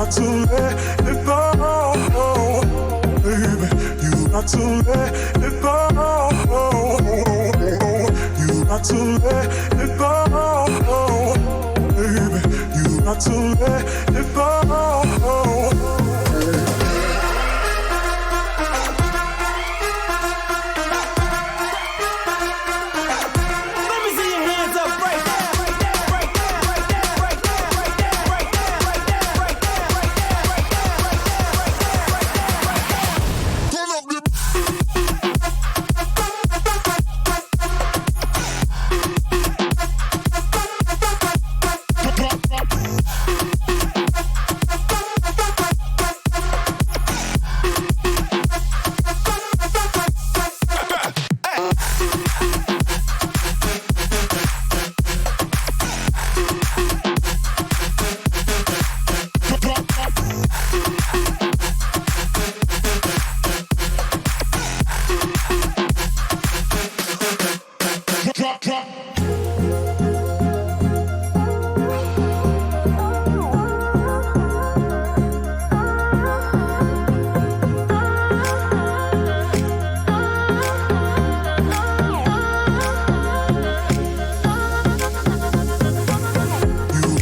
got to let it go, baby. You got to let it go. You got to let it go, baby. You got to let it go.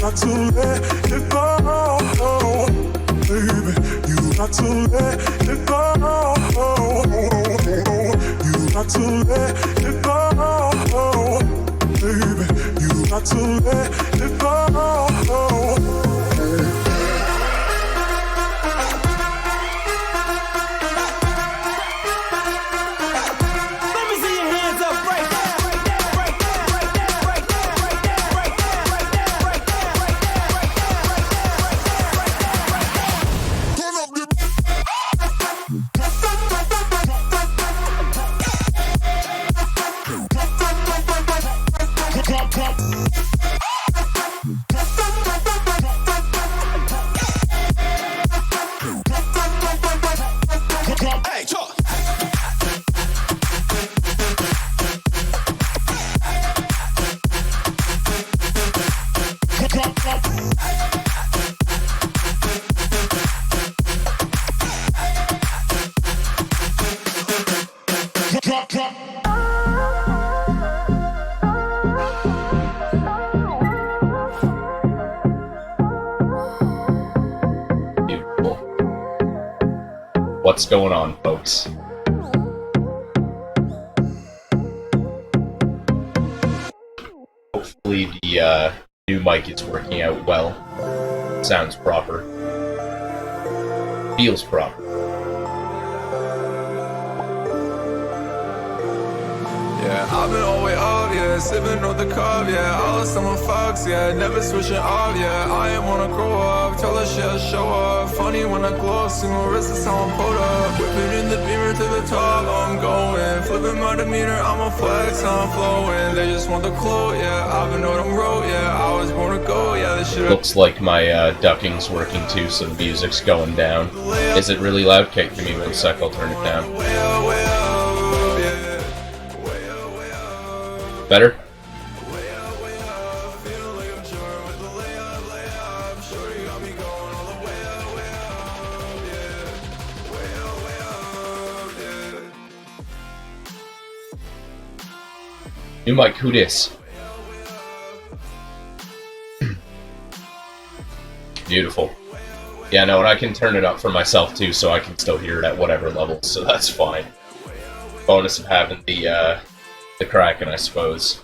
Got to let it go, baby. You got to let it go. You got to let it go, baby. You got to let it go. What's going on, folks? Hopefully the new mic is working out well. Sounds proper. Feels proper. Yeah, I've been all the way up, yeah, sipping on the cup, yeah, all the summer fucks, yeah, never switching up, yeah, I ain't wanna grow up, tell her she'll show up, funny when I glow up, see my wrist is how I'm pulled up, whipping in the beamer to the top, I'm going, flipping my demeanor, I'm a flex, I'm flowing, they just want the quote, yeah, I've been on them road, yeah, I was born to go, yeah, this shit. Looks like my ducking's working too, so the music's going down. Is it really loud? Okay, give me 1 sec, I'll turn it down. Better? New mic, who dis? Beautiful. Yeah, no, and I can turn it up for myself too, so I can still hear it at whatever level, so that's fine. Bonus of having the Kraken, I suppose.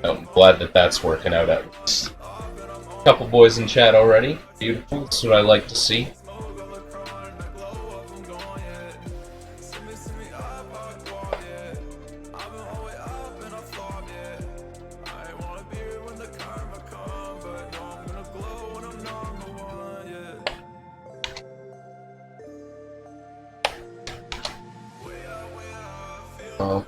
I'm glad that that's working out at least. A couple boys in chat already. Beautiful. That's what I like to see. Oh.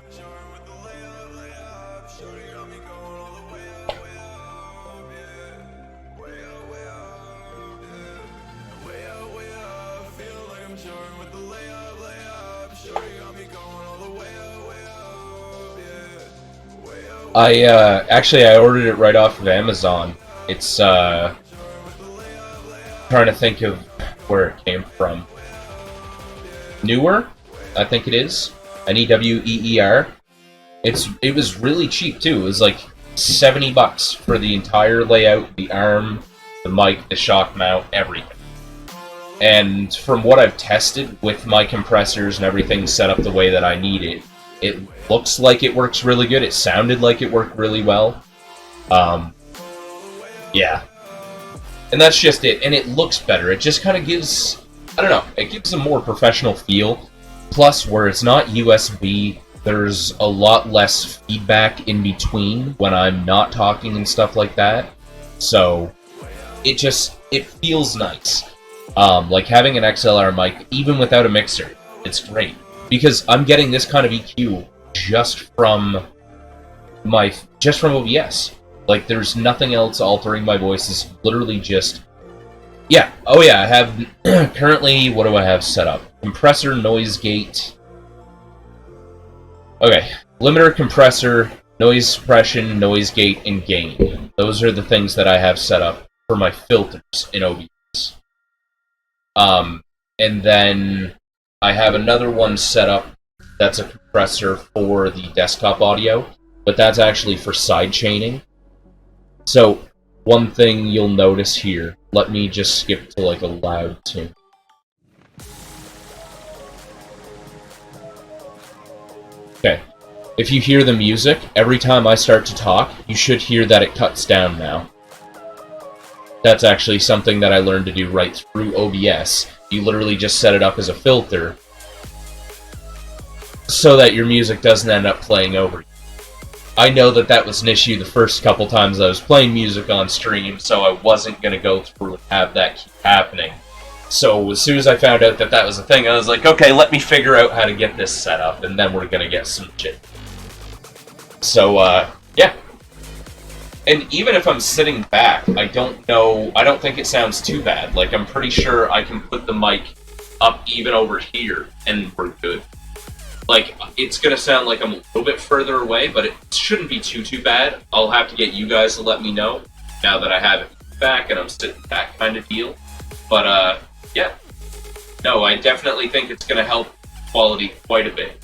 I ordered it right off of Amazon. It's trying to think of where it came from. Newer, I think it is. Neweer. It was really cheap too. It was like $70 for the entire layout, the arm, the mic, the shock mount, everything. And from what I've tested with my compressors and everything set up the way that I need it, it looks like it works really good. It sounded like it worked really well. Yeah. And that's just it. And it looks better. It just kind of gives, I don't know, it gives a more professional feel. Plus, where it's not USB, there's a lot less feedback in between when I'm not talking and stuff like that. So, it feels nice. Like having an XLR mic, even without a mixer, it's great. Because I'm getting this kind of EQ just from OBS. Like, there's nothing else altering my voice. It's literally just... Yeah. Oh, yeah, I have... currently, what do I have set up? Compressor, noise gate... Okay. Limiter, compressor, noise suppression, noise gate, and gain. Those are the things that I have set up for my filters in OBS. And then I have another one set up that's a compressor for the desktop audio, but that's actually for side chaining. So, one thing you'll notice here, let me just skip to like a loud tune. Okay, if you hear the music, every time I start to talk, you should hear that it cuts down now. That's actually something that I learned to do right through OBS. You literally just set it up as a filter so that your music doesn't end up playing over you. I know that that was an issue the first couple times I was playing music on stream, so I wasn't going to go through and have that keep happening. So as soon as I found out that that was a thing, I was like, okay, let me figure out how to get this set up, and then we're going to get some shit. So, yeah. And even if I'm sitting back, I don't think it sounds too bad. Like, I'm pretty sure I can put the mic up even over here, and we're good. Like, it's gonna sound like I'm a little bit further away, but it shouldn't be too bad. I'll have to get you guys to let me know, now that I have it back and I'm sitting back kind of deal. But, yeah. No, I definitely think it's gonna help quality quite a bit.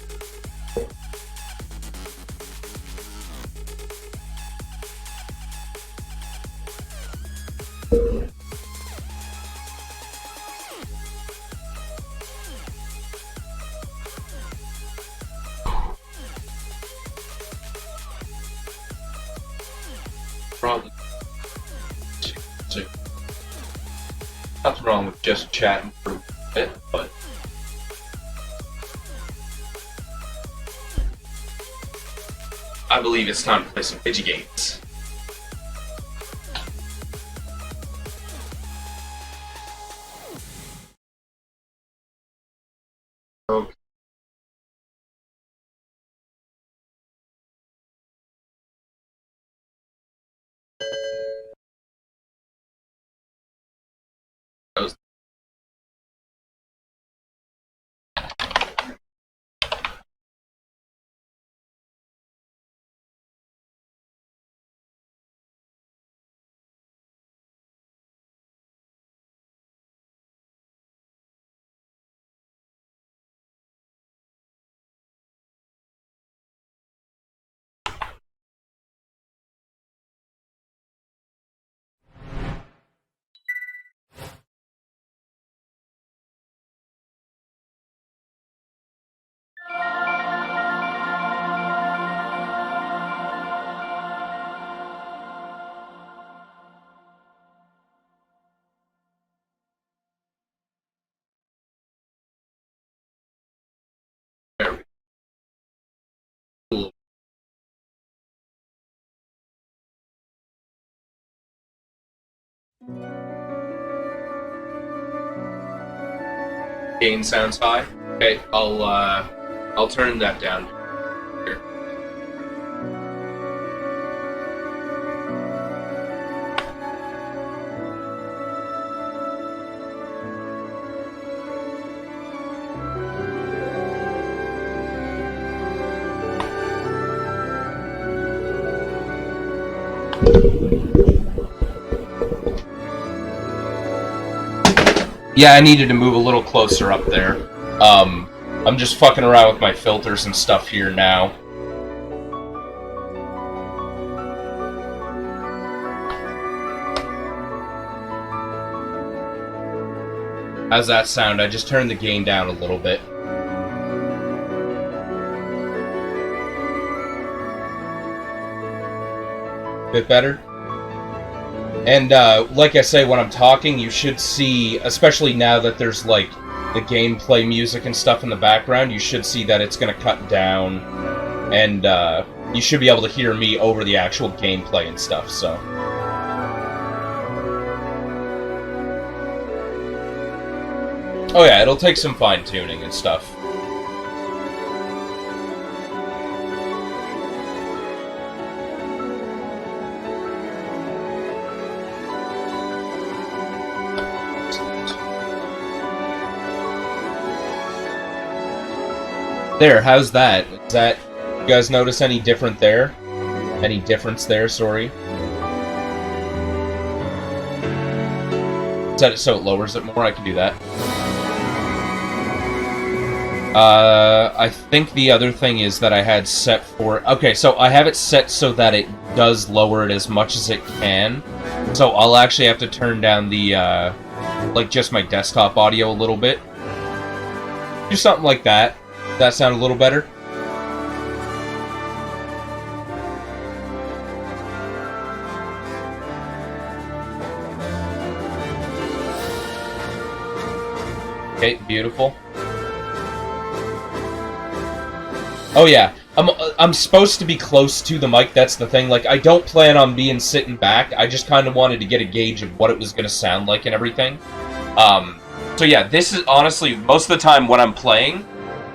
Probably. Nothing wrong with just chatting for a bit, but I believe it's time to play some video games. Okay. There we go. Gain sounds high. Okay, I'll turn that down. Here. Yeah, I needed to move a little closer up there. I'm just fucking around with my filters and stuff here now. How's that sound? I just turned the gain down a little bit. Bit better? And, like I say, when I'm talking, you should see, especially now that there's, like, the gameplay music and stuff in the background, you should see that it's gonna cut down, and, you should be able to hear me over the actual gameplay and stuff, so... Oh yeah, it'll take some fine-tuning and stuff. There, how's that? Is that... You guys notice any different there? Any difference there, sorry? Set it so it lowers it more, I can do that. I think the other thing is that I had set for... Okay, so I have it set so that it does lower it as much as it can. So I'll actually have to turn down the, like, just my desktop audio a little bit. Do something like that. Does that sound a little better? Okay, beautiful. Oh yeah, I'm supposed to be close to the mic, that's the thing. Like, I don't plan on being sitting back, I just kind of wanted to get a gauge of what it was going to sound like and everything. So yeah, this is honestly, most of the time when I'm playing,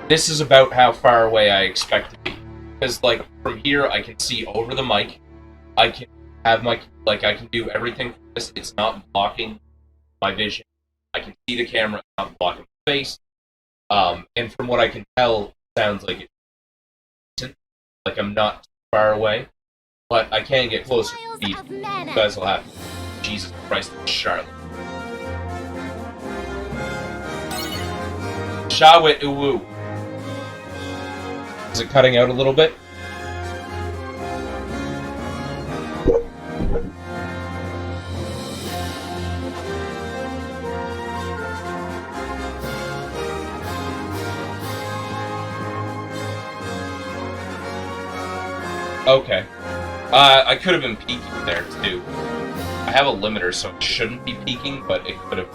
this is about how far away I expect to be. Because, like, from here, I can see over the mic, I can have my, like, I can do everything from this, it's not blocking my vision. I can see the camera, it's not blocking my face. And from what I can tell, it sounds like it. Like I'm not too far away, but I can get closer to the beat. You guys will have to. Jesus Christ, Charlotte. Shawit uwu. Is it cutting out a little bit? Okay. I could have been peaking there, too. I have a limiter, so it shouldn't be peaking, but it could have.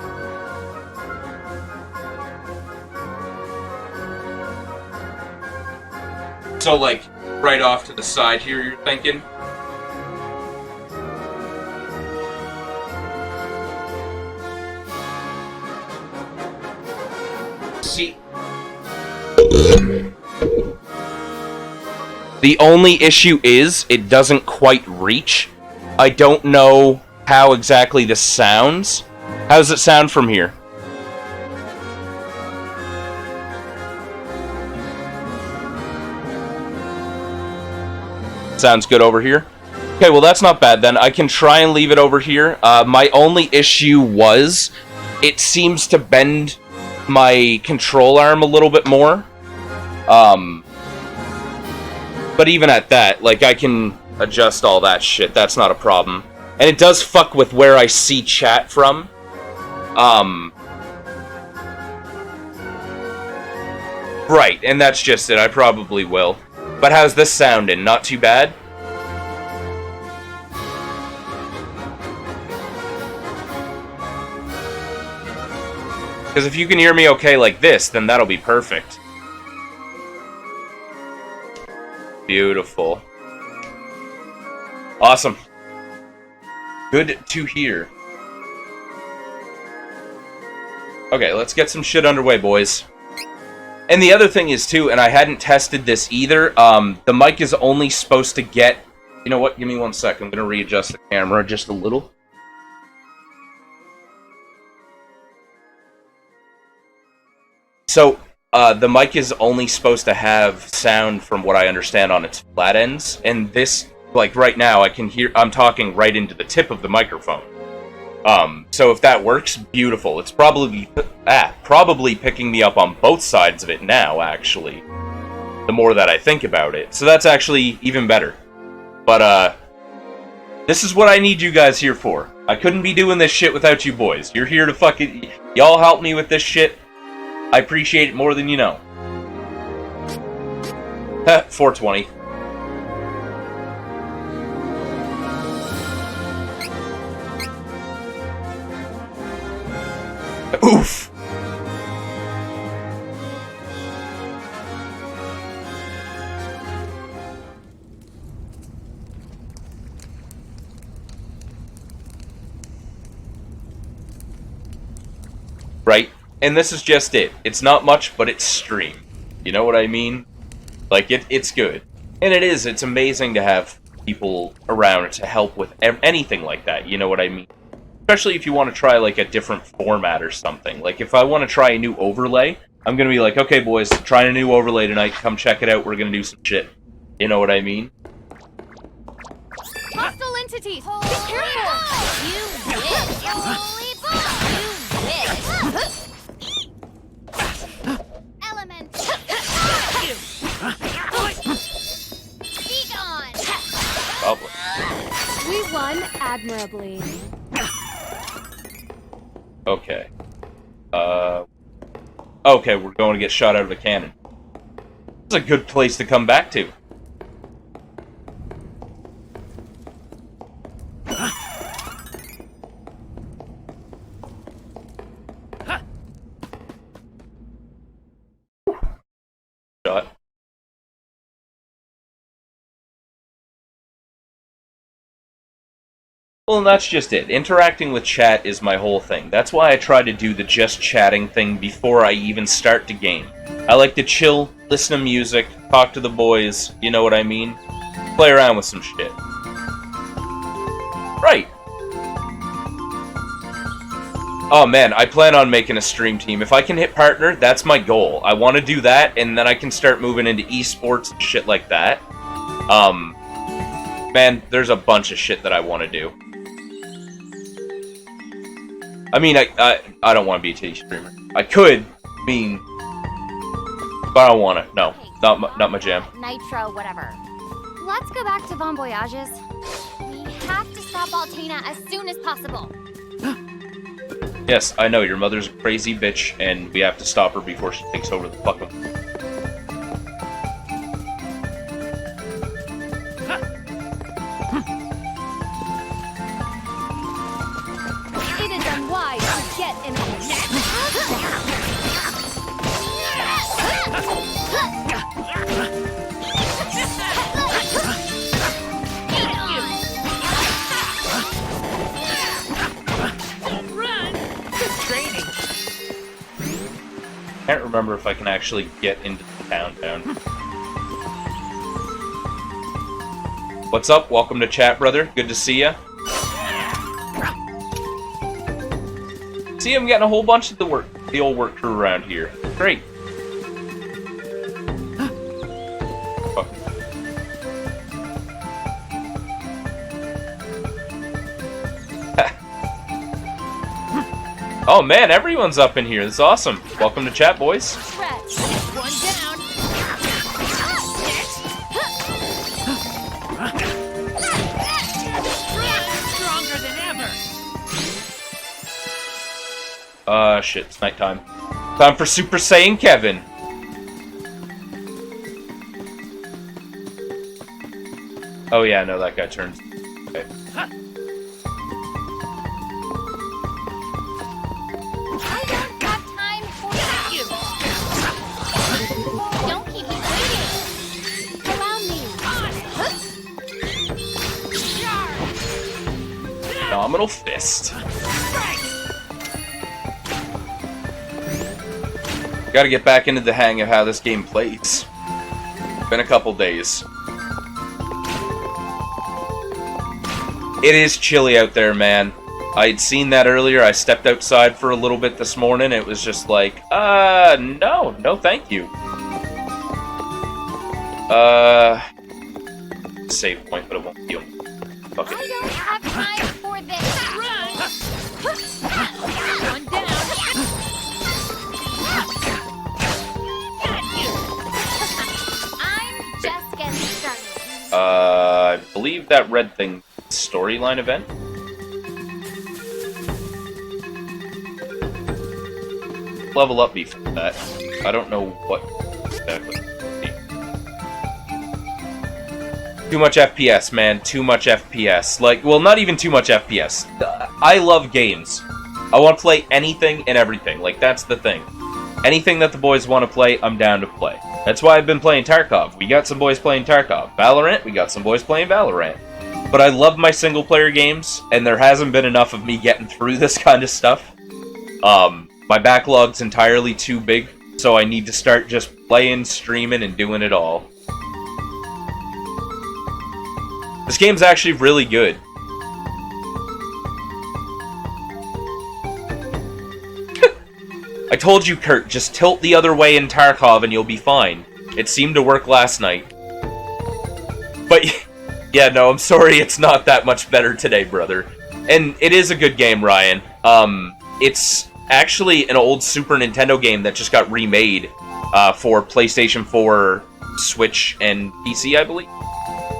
So, like, right off to the side here, you're thinking? See? The only issue is, it doesn't quite reach. I don't know how exactly this sounds. How does it sound from here? Sounds good over here? Okay, well that's not bad then. I can try and leave it over here. My only issue was, it seems to bend my control arm a little bit more. But even at that, like, I can adjust all that shit. That's not a problem. And it does fuck with where I see chat from. Right, and that's just it. I probably will. But how's this sounding? Not too bad? Because if you can hear me okay like this, then that'll be perfect. Beautiful. Awesome. Good to hear. Okay, let's get some shit underway, boys. And the other thing is, too, and I hadn't tested this either, the mic is only supposed to get... You know what? Give me 1 second. I'm going to readjust the camera just a little. So... the mic is only supposed to have sound, from what I understand, on its flat ends, and this like right now, I'm talking right into the tip of the microphone. So if that works, beautiful. It's probably picking me up on both sides of it now, actually. The more that I think about it. So that's actually even better. But, this is what I need you guys here for. I couldn't be doing this shit without you boys. You're here to fucking... Y'all help me with this shit. I appreciate it more than you know. 420. Oof! Right? And this is just it. It's not much, but it's stream. You know what I mean? Like, it's good. And it's amazing to have people around to help with anything like that, you know what I mean? Especially if you want to try, like, a different format or something. Like, if I want to try a new overlay, I'm gonna be like, okay, boys, trying a new overlay tonight, come check it out, we're gonna do some shit. You know what I mean? Hostile entities! Be careful! You wish! Holy ball! You wish! Element! Be gone! Probably. We won admirably. Okay. Okay, we're going to get shot out of a cannon. This is a good place to come back to. Shot. Well, and that's just it. Interacting with chat is my whole thing. That's why I try to do the just chatting thing before I even start the game. I like to chill, listen to music, talk to the boys, you know what I mean? Play around with some shit. Right. Oh man, I plan on making a stream team. If I can hit partner, that's my goal. I want to do that, and then I can start moving into esports and shit like that. Man, there's a bunch of shit that I want to do. I mean, I don't want to be a titty streamer. I could, but I don't want to. No, not my jam. Nitro, whatever. Let's go back to Bon Voyages. We have to stop Altina as soon as possible. Yes, I know, your mother's a crazy bitch, and we have to stop her before she takes over the fucking... It is unwise to get in I can't remember if I can actually get into the town. What's up? Welcome to chat, brother. Good to see ya. See, I'm getting a whole bunch of the old work crew around here. Great. Fuck. Oh man, everyone's up in here. This is awesome. Welcome to chat, boys. One down. Stronger than ever. Shit, it's nighttime. Time for Super Saiyan Kevin. Oh yeah, no, that guy turns. Okay. I don't have time for you. Don't keep me waiting. Around me. Phenomenal fist. Gotta get back into the hang of how this game plays. Been a couple days. It is chilly out there, man. I'd seen that earlier. I stepped outside for a little bit this morning. It was just like, no thank you. save point, but it won't heal. Fuck I it. don't have time for this. Run! One down. Got you! I'm just getting started. I believe that red thing storyline event. Level up before that. I don't know what exactly. Too much FPS, man. Too much FPS. Like, well, not even too much FPS. I love games. I want to play anything and everything. Like, that's the thing. Anything that the boys want to play, I'm down to play. That's why I've been playing Tarkov. We got some boys playing Tarkov. Valorant, we got some boys playing Valorant. But I love my single-player games, and there hasn't been enough of me getting through this kind of stuff. My backlog's entirely too big, so I need to start just playing, streaming, and doing it all. This game's actually really good. I told you, Kurt, just tilt the other way in Tarkov and you'll be fine. It seemed to work last night. But, yeah, no, I'm sorry it's not that much better today, brother. And it is a good game, Ryan. It's actually an old Super Nintendo game that just got remade for PlayStation 4, Switch, and PC, I believe.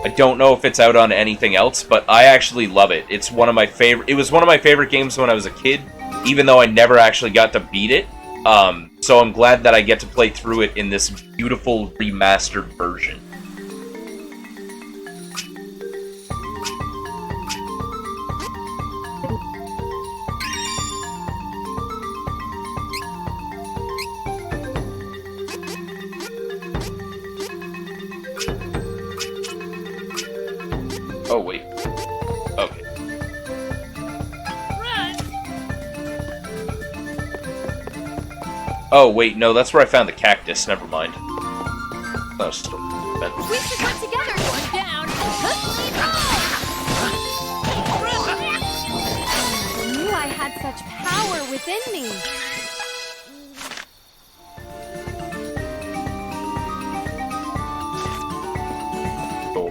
I don't know if it's out on anything else, but I actually love it. It's one of my favorite. It was one of my favorite games when I was a kid, even though I never actually got to beat it. So I'm glad that I get to play through it in this beautiful remastered version. Oh, wait. Okay. Run! Oh, wait, no, that's where I found the cactus. Never mind. That was still bad. We should work together. One down. I knew I had such power within me. Oh.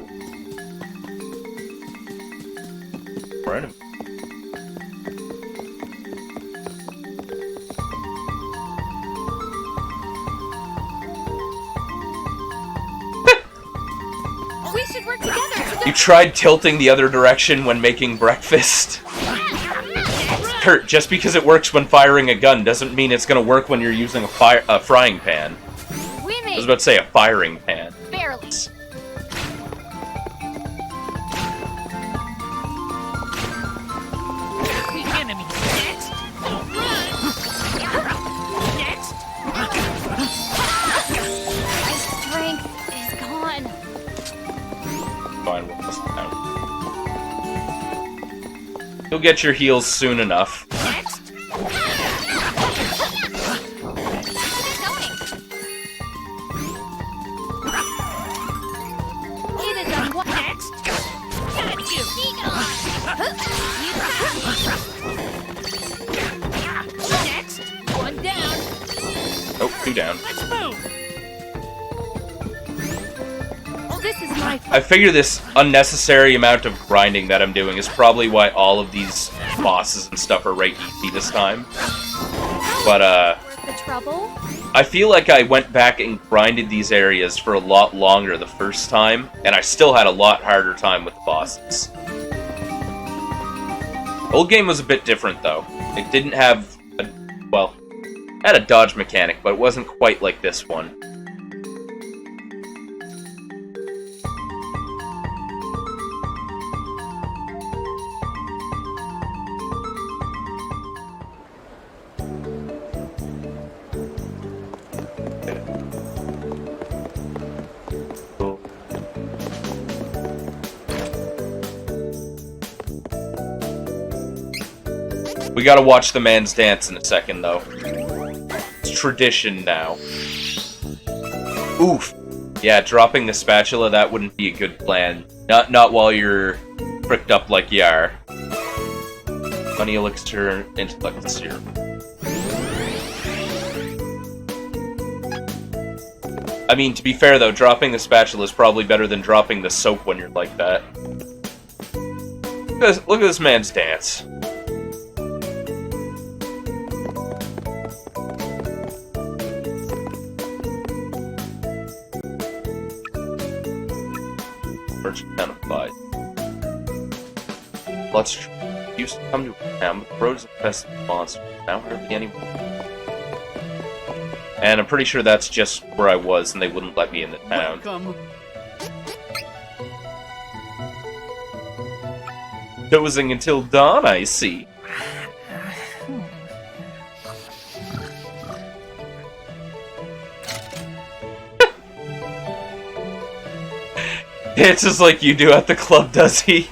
Right. We should work together. You tried tilting the other direction when making breakfast? Kurt, just because it works when firing a gun doesn't mean it's gonna work when you're using a frying pan. We I was made about to say a firing pan. barely. The enemy. Next. Run! Next. My strength is gone. Fine, we'll bust it out. You'll get your heals soon enough. Next. Keep going. It is a what? Next. Got you. Be gone. You Next. One down. Oh, 2 down. Let's move. This is my I figure this unnecessary amount of grinding that I'm doing is probably why all of these bosses and stuff are right easy this time. But, worth the trouble. I feel like I went back and grinded these areas for a lot longer the first time, and I still had a lot harder time with the bosses. Old game was a bit different, though. It didn't have a, well, it had a dodge mechanic, but it wasn't quite like this one. We gotta watch the man's dance in a second, though. It's tradition now. Oof. Yeah, dropping the spatula, that wouldn't be a good plan. Not while you're pricked up like you are. Money elixir, intellect serum. I mean, to be fair though, dropping the spatula is probably better than dropping the soap when you're like that. Look at this man's dance. First kind of fight. Let's used to come to a town, but the roads infested with monsters. Now hardly anyone. And I'm pretty sure that's just where I was, and they wouldn't let me in the town. Welcome. Dozing until dawn, I see. Dances like you do at the club, does he?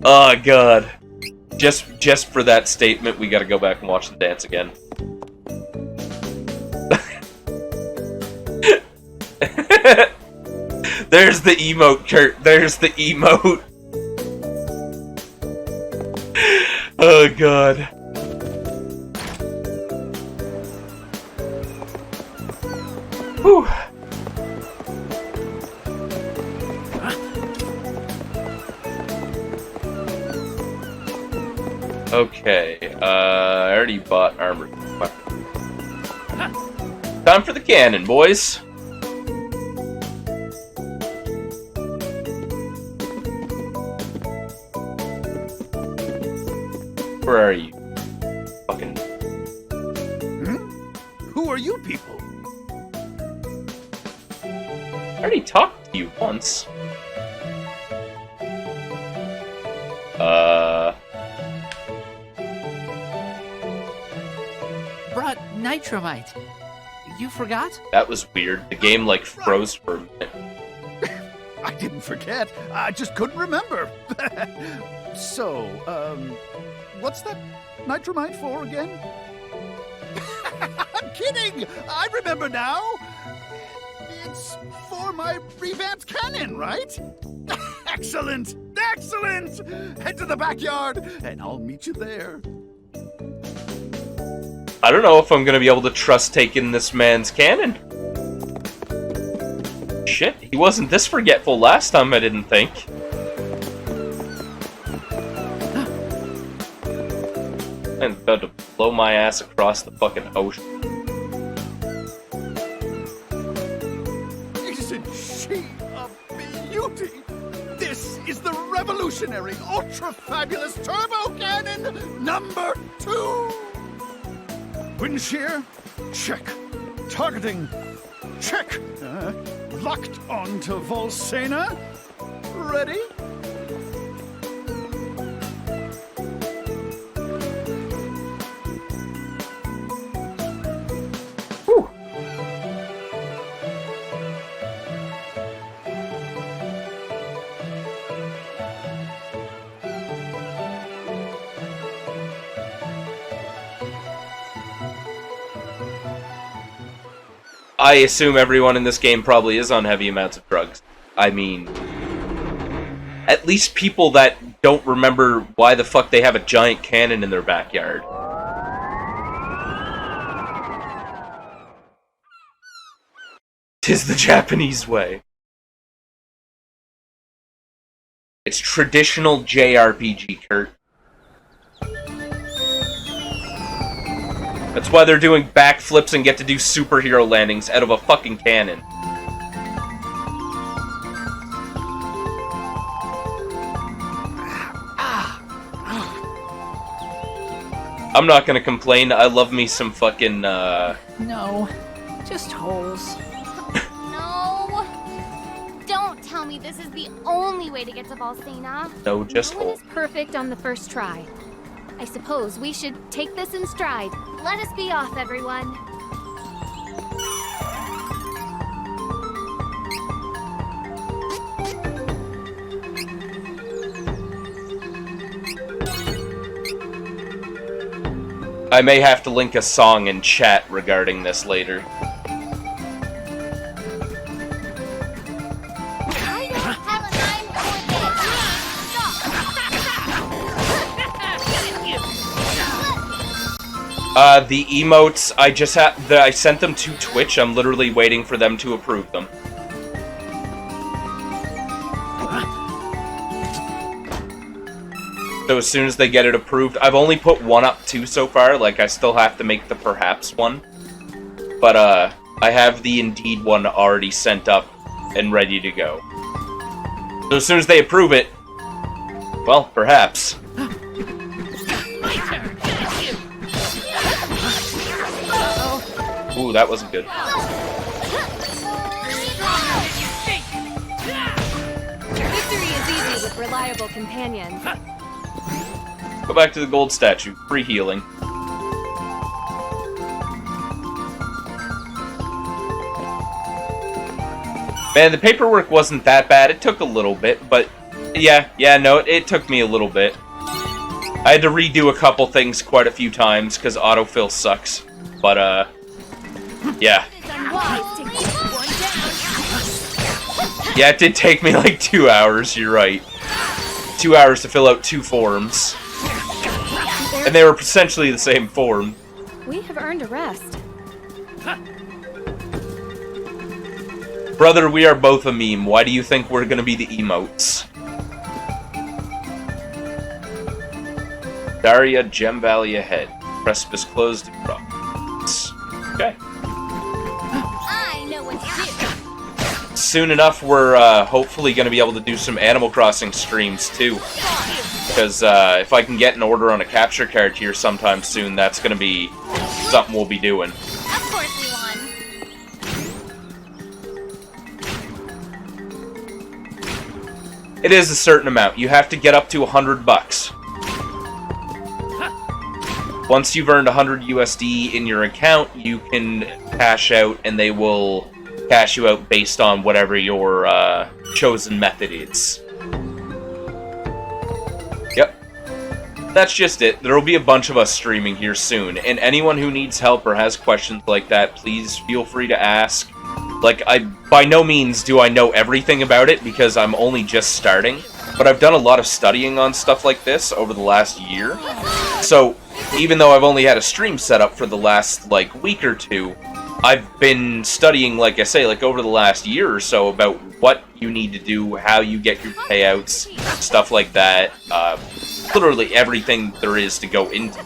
Oh god. Just for that statement, we gotta go back and watch the dance again. There's the emote, Kurt. There's the emote. Oh god. Whew. Okay, I already bought armor. Time for the cannon, boys. Where are you? Fucking... Who are you people? I already talked to you once. Brought nitromite. You forgot? That was weird. The game, like, froze for a minute. I didn't forget. I just couldn't remember. So, what's that nitromite for again? I'm kidding! I remember now! It's for my revamped cannon, right? Excellent! Excellent! Head to the backyard, and I'll meet you there. I don't know if I'm gonna be able to trust taking this man's cannon. Shit, he wasn't this forgetful last time, I didn't think. I'm about to blow my ass across the fucking ocean. Isn't she a beauty? This is the revolutionary, ultra-fabulous turbo cannon number 2! Wind shear? Check. Targeting? Check. Locked onto Volsena? Ready? Whew. I assume everyone in this game probably is on heavy amounts of drugs. I mean, at least people that don't remember why the fuck they have a giant cannon in their backyard. Tis the Japanese way. It's traditional JRPG, Kurt. That's why they're doing backflips and get to do superhero landings out of a fucking cannon. I'm not gonna complain, I love me some fucking, No, just holes. No. Don't tell me this is the only way to get to Volsena. no, just No one hold. is perfect on the first try. I suppose we should take this in stride. Let us be off, everyone. I may have to link a song in chat regarding this later. The emotes, I sent them to Twitch. I'm literally waiting for them to approve them. So as soon as they get it approved, I've only put one up too so far. Like, I still have to make the perhaps one. But, I have the Indeed one already sent up and ready to go. So as soon as they approve it, well, perhaps. Ooh, that wasn't good. Victory is easy with reliable companions. Go back to the gold statue. Free healing. Man, the paperwork wasn't that bad. It took a little bit, but yeah, no, it took me a little bit. I had to redo a couple things quite a few times because autofill sucks. But yeah. Yeah, it did take me like 2 hours, you're right. 2 hours to fill out 2 forms. And they were essentially the same form. We have earned a rest. Brother, we are both a meme. Why do you think we're gonna be the emotes? Daria, Gem Valley ahead. Precipice closed. Okay. I know what to do. Soon enough, we're hopefully going to be able to do some Animal Crossing streams too. Because if I can get an order on a capture card here sometime soon, that's going to be something we'll be doing. Of course we won. It is a certain amount. You have to get up to $100. Once you've earned 100 USD in your account, you can cash out, and they will cash you out based on whatever your chosen method is. Yep. That's just it. There will be a bunch of us streaming here soon, and anyone who needs help or has questions like that, please feel free to ask. Like, by no means do I know everything about it, because I'm only just starting, but I've done a lot of studying on stuff like this over the last year. So, even though I've only had a stream set up for the last, like, week or two, I've been studying, like I say, like, over the last year or so about what you need to do, how you get your payouts, stuff like that. Literally everything there is to go into.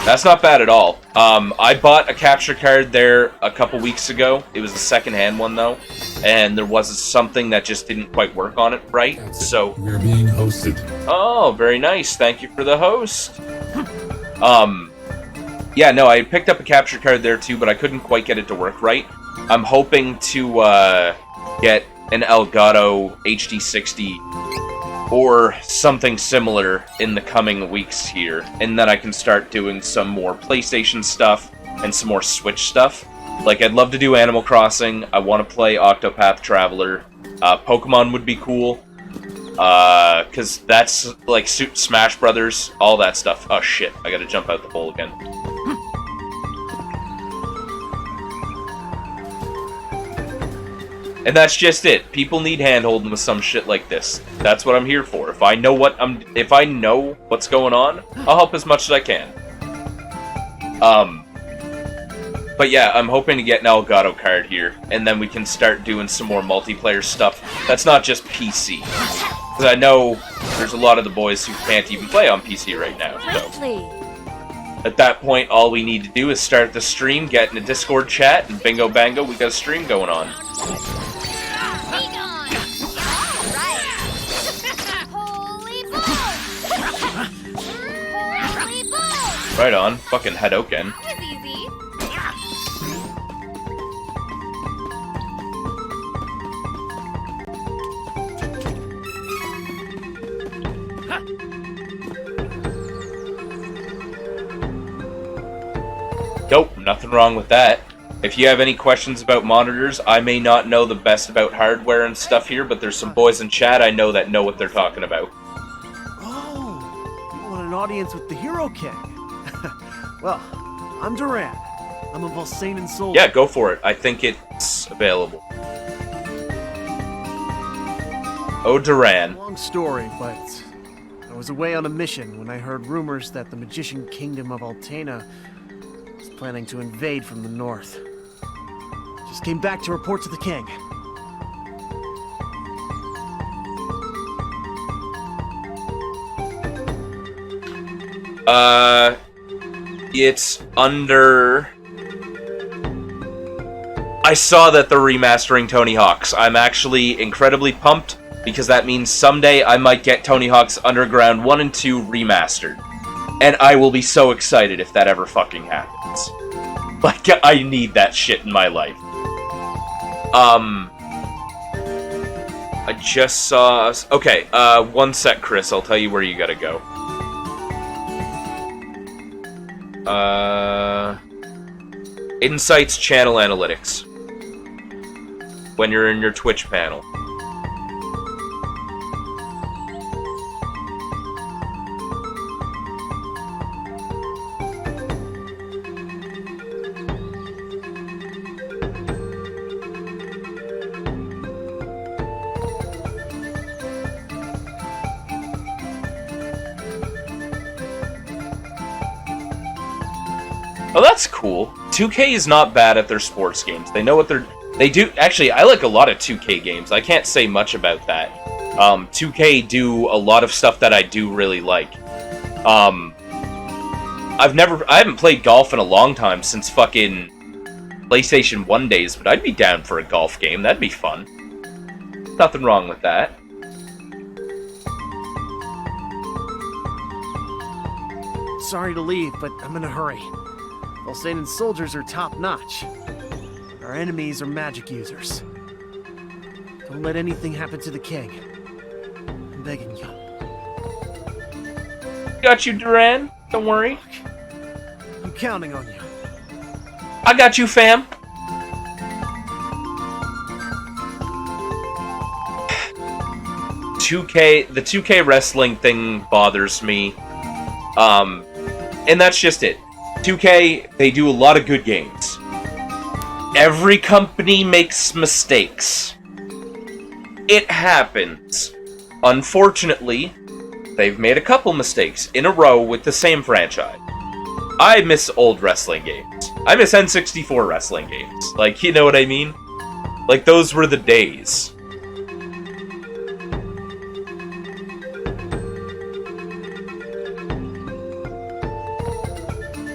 That's not bad at all. I bought a capture card there a couple weeks ago. It was a second-hand one, though. And there was something that just didn't quite work on it right, so... We're being hosted. Oh, very nice. Thank you for the host. Yeah, no, I picked up a capture card there, too, but I couldn't quite get it to work right. I'm hoping to, get an Elgato HD60 or something similar in the coming weeks here, and then I can start doing some more PlayStation stuff and some more Switch stuff. Like, I'd love to do Animal Crossing, I want to play Octopath Traveler, Pokemon would be cool, because that's, like, Smash Brothers, all that stuff. Oh shit, I gotta jump out the hole again. And that's just it. People need handholding with some shit like this. That's what I'm here for. If I know what's going on, I'll help as much as I can. But yeah, I'm hoping to get an Elgato card here, and then we can start doing some more multiplayer stuff. That's not just PC. Because I know there's a lot of the boys who can't even play on PC right now. So at that point, all we need to do is start the stream, get in a Discord chat, and bingo bango, we got a stream going on. Right on. Fucking Hadouken. Nope, nothing wrong with that. If you have any questions about monitors, I may not know the best about hardware and stuff here, but there's some boys in chat I know that know what they're talking about. Oh, you want an audience with the Hero King? Well, I'm Duran. I'm a Volsanian soldier. Yeah, go for it. I think it's available. Oh, Duran. Long story, but was away on a mission when I heard rumors that the magician kingdom of Altena was planning to invade from the north. Just came back to report to the king. It's under... I saw that they're remastering Tony Hawk's. I'm actually incredibly pumped, because that means someday I might get Tony Hawk's Underground 1 and 2 remastered. And I will be so excited if that ever fucking happens. Like, I need that shit in my life. I just saw... Okay, one sec, Chris. I'll tell you where you gotta go. Insights Channel Analytics. When you're in your Twitch panel. Oh, that's cool. 2K is not bad at their sports games. They know what they do. Actually, I like a lot of 2K games. I can't say much about that. 2K do a lot of stuff that I do really like. I haven't played golf in a long time, since fucking PlayStation 1 days, but I'd be down for a golf game. That'd be fun. Nothing wrong with that. Sorry to leave, but I'm in a hurry. Valsena's soldiers are top-notch. Our enemies are magic users. Don't let anything happen to the king. I'm begging you. Got you, Duran. Don't worry. I'm counting on you. I got you, fam. The 2K wrestling thing bothers me. And that's just it. 2K, they do a lot of good games. Every company makes mistakes. It happens. Unfortunately, they've made a couple mistakes in a row with the same franchise. I miss old wrestling games. I miss N64 wrestling games. Like, you know what I mean? Like, those were the days.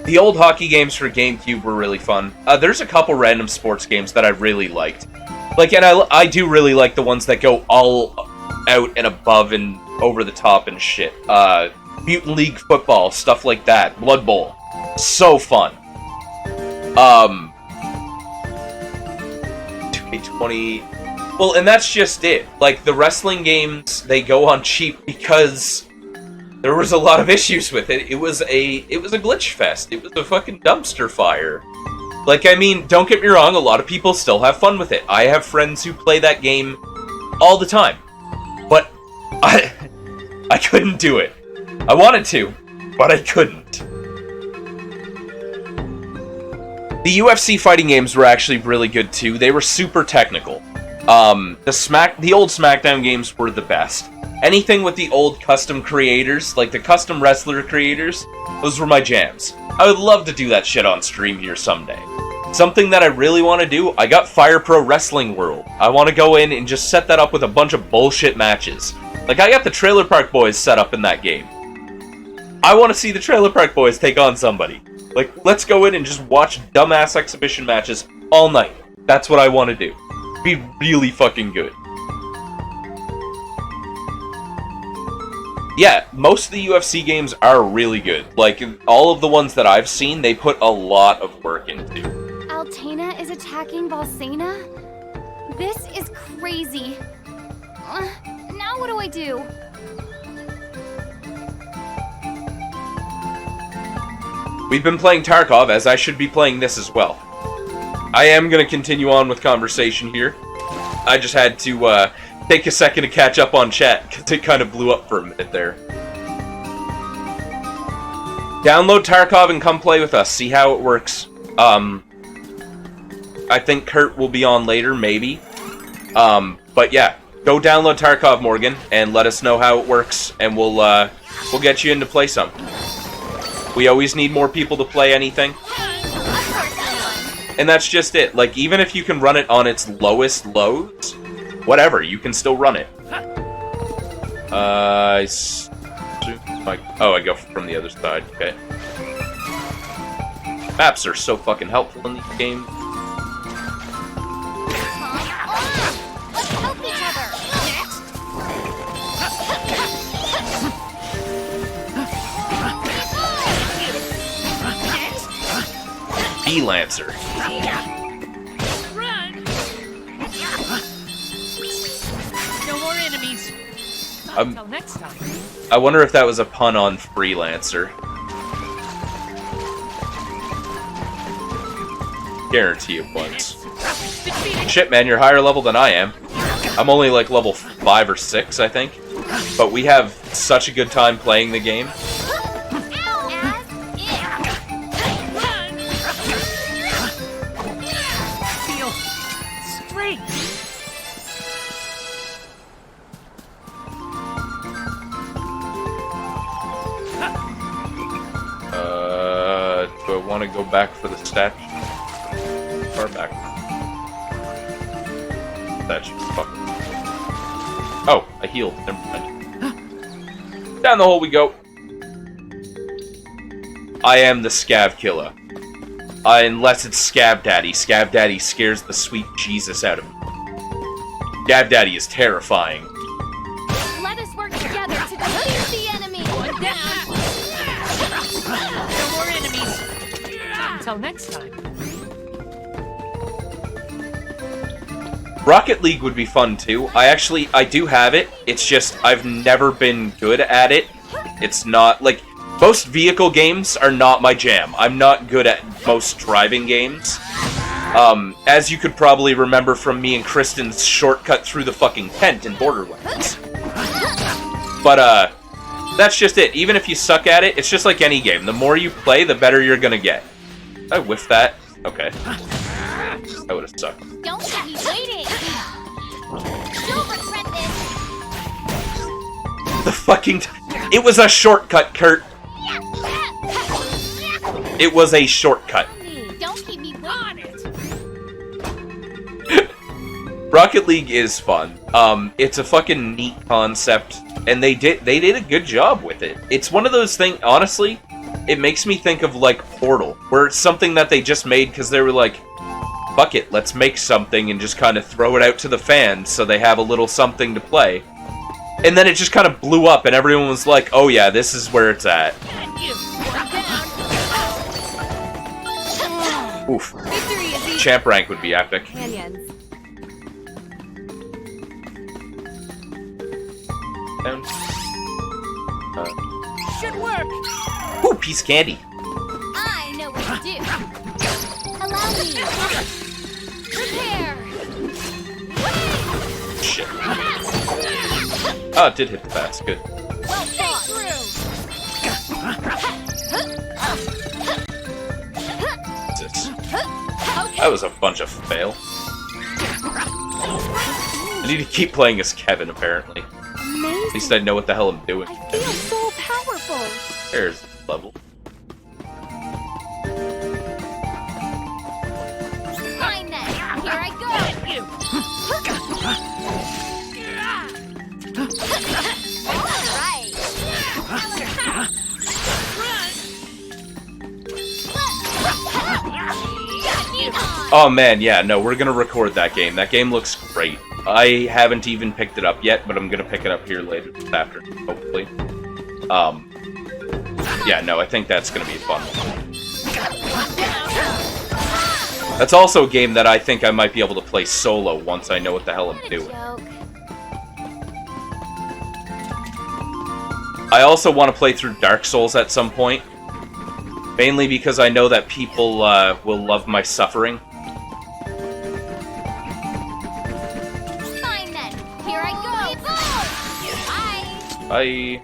The old hockey games for GameCube were really fun. There's a couple random sports games that I really liked. Like, and I do really like the ones that go all out and above and over the top and shit. Mutant League Football, stuff like that. Blood Bowl. So fun. 2K20... Well, and that's just it. Like, the wrestling games, they go on cheap because there was a lot of issues with it. It was a glitch fest. It was a fucking dumpster fire. Like, I mean, don't get me wrong, a lot of people still have fun with it. I have friends who play that game all the time. But I couldn't do it. I wanted to, but I couldn't. The UFC fighting games were actually really good too. They were super technical. The old SmackDown games were the best. Anything with the old custom creators, like the custom wrestler creators, those were my jams. I would love to do that shit on stream here someday. Something that I really want to do, I got Fire Pro Wrestling World. I want to go in and just set that up with a bunch of bullshit matches. Like, I got the Trailer Park Boys set up in that game. I want to see the Trailer Park Boys take on somebody. Like, let's go in and just watch dumbass exhibition matches all night. That's what I want to do. Be really fucking good. Yeah, most of the UFC games are really good. Like, all of the ones that I've seen, they put a lot of work into. Altena is attacking Valsena? This is crazy. Now what do I do? We've been playing Tarkov, as I should be playing this as well. I am going to continue on with conversation here. I just had to take a second to catch up on chat, because it kind of blew up for a minute there. Download Tarkov and come play with us, see how it works. I think Kurt will be on later, maybe. But yeah, go download Tarkov, Morgan, and let us know how it works, and we'll get you in to play some. We always need more people to play anything. And that's just it. Like, even if you can run it on its lowest lows, whatever, you can still run it. I go from the other side. Okay. Maps are so fucking helpful in these games. Let's help each other. Bee Lancer. Run! No more enemies. Until next time. I wonder if that was a pun on Freelancer. Guarantee it was. Shit, man, you're higher level than I am. I'm only like level 5 or 6, I think. But we have such a good time playing the game. Feel strength. Do I want to go back for the statue? Far back. Statue, fuck. Oh, I healed. Never mind. Down the hole we go. I am the Scav Killer. Unless it's Scab Daddy. Scab Daddy scares the sweet Jesus out of me. Scab Daddy is terrifying. Let us work together to defeat the enemy. One down. No more enemies. Until next time. Rocket League would be fun too. I do have it. It's just I've never been good at it. It's not like most vehicle games are not my jam. I'm not good at most driving games. As you could probably remember from me and Kristen's shortcut through the fucking tent in Borderlands. But that's just it. Even if you suck at it, it's just like any game. The more you play, the better you're gonna get. I whiffed that. Okay. That would have sucked. Don't keep me waiting. You'll regret this. The fucking... It was a shortcut, Kurt. It was a shortcut. Don't keep me on it. Rocket League is fun. It's a fucking neat concept, and they did a good job with it. It's one of those things, honestly, it makes me think of like Portal, where it's something that they just made because they were like, fuck it, let's make something and just kind of throw it out to the fans so they have a little something to play. And then it just kind of blew up, and everyone was like, oh yeah, this is where it's at. Oof. Champ rank would be epic. Canyons. Down. Should work. Ooh, piece of candy. I know what to do. Allow me. Prepare. Shit. Oh, it did hit the bats. Good. Well fought. Jesus. That was a bunch of fail. I need to keep playing as Kevin, apparently. Amazing. At least I know what the hell I'm doing. I feel so powerful. There's the level. Fine then. Here I go. Oh man, yeah, no, we're gonna record that game. That game looks great. I haven't even picked it up yet, but I'm gonna pick it up here later this afternoon, hopefully. Yeah, no, I think that's gonna be fun. That's also a game that I think I might be able to play solo once I know what the hell I'm doing. I also want to play through Dark Souls at some point. Mainly because I know that people will love my suffering. Fine then. Here I go. Bye.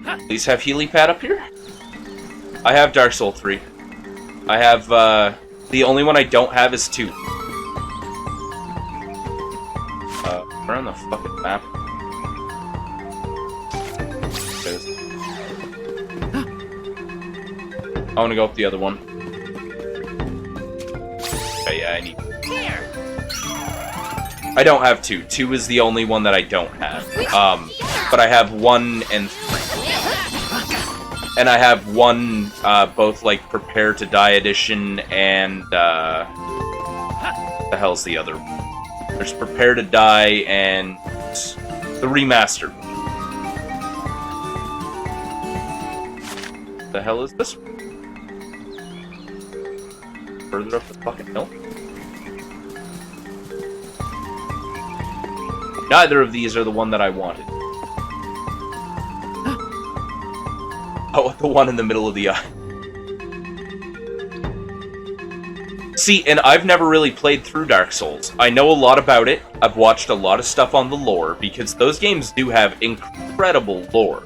Bye. Please have Healy Pad up here. I have Dark Soul 3. I have, the only one I don't have is 2. Where on the fucking map? I want to go up the other one. Okay, yeah, I need... I don't have 2. 2 is the only one that I don't have. But I have 1 and 3. And I have 1, both, like, Prepare to Die edition and, the hell's the other one? There's Prepare to Die and the remastered one. The hell is this one? Further up the fucking hill? Neither of these are the one that I wanted. Oh, the one in the middle of the eye. See, and I've never really played through Dark Souls. I know a lot about it. I've watched a lot of stuff on the lore, because those games do have incredible lore.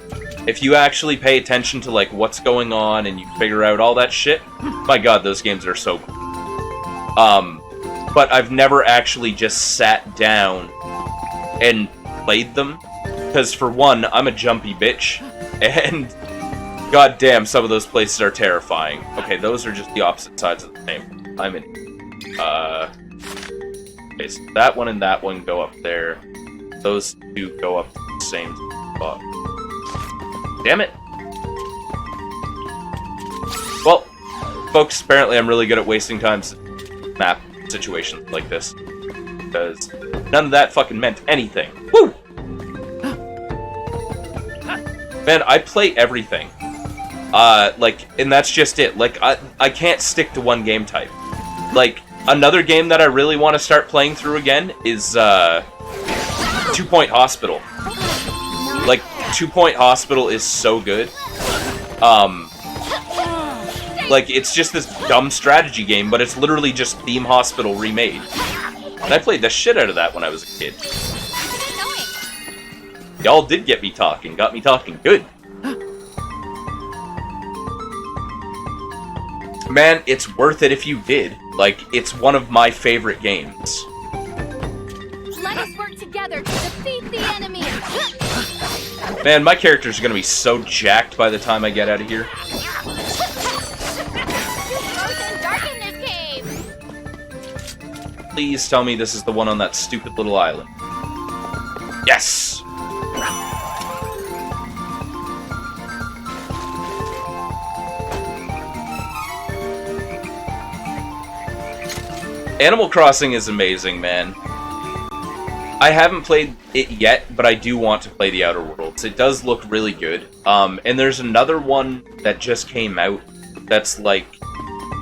If you actually pay attention to, like, what's going on and you figure out all that shit, my god, those games are so cool. But I've never actually just sat down and played them, because for one, I'm a jumpy bitch, and god damn, some of those places are terrifying. Okay, those are just the opposite sides of the same. I'm in. Okay, so that one and that one go up there. Those 2 go up to the same spot. Damn it! Well, folks, apparently I'm really good at wasting time map situations like this. Because none of that fucking meant anything. Woo! Man, I play everything. Like, and that's just it. Like, I can't stick to one game type. Like, another game that I really want to start playing through again is, 2 Point Hospital. Like, 2 Point Hospital is so good. Like, it's just this dumb strategy game, but it's literally just Theme Hospital remade. And I played the shit out of that when I was a kid. Y'all did get me talking. Got me talking good. Man, it's worth it if you did. Like, it's one of my favorite games. Let us work together to defeat the enemy. Man, my characters are gonna be so jacked by the time I get out of here. Please tell me this is the one on that stupid little island. Yes! Animal Crossing is amazing, man. I haven't played it yet, but I do want to play The Outer Worlds. It does look really good. And there's another one that just came out that's like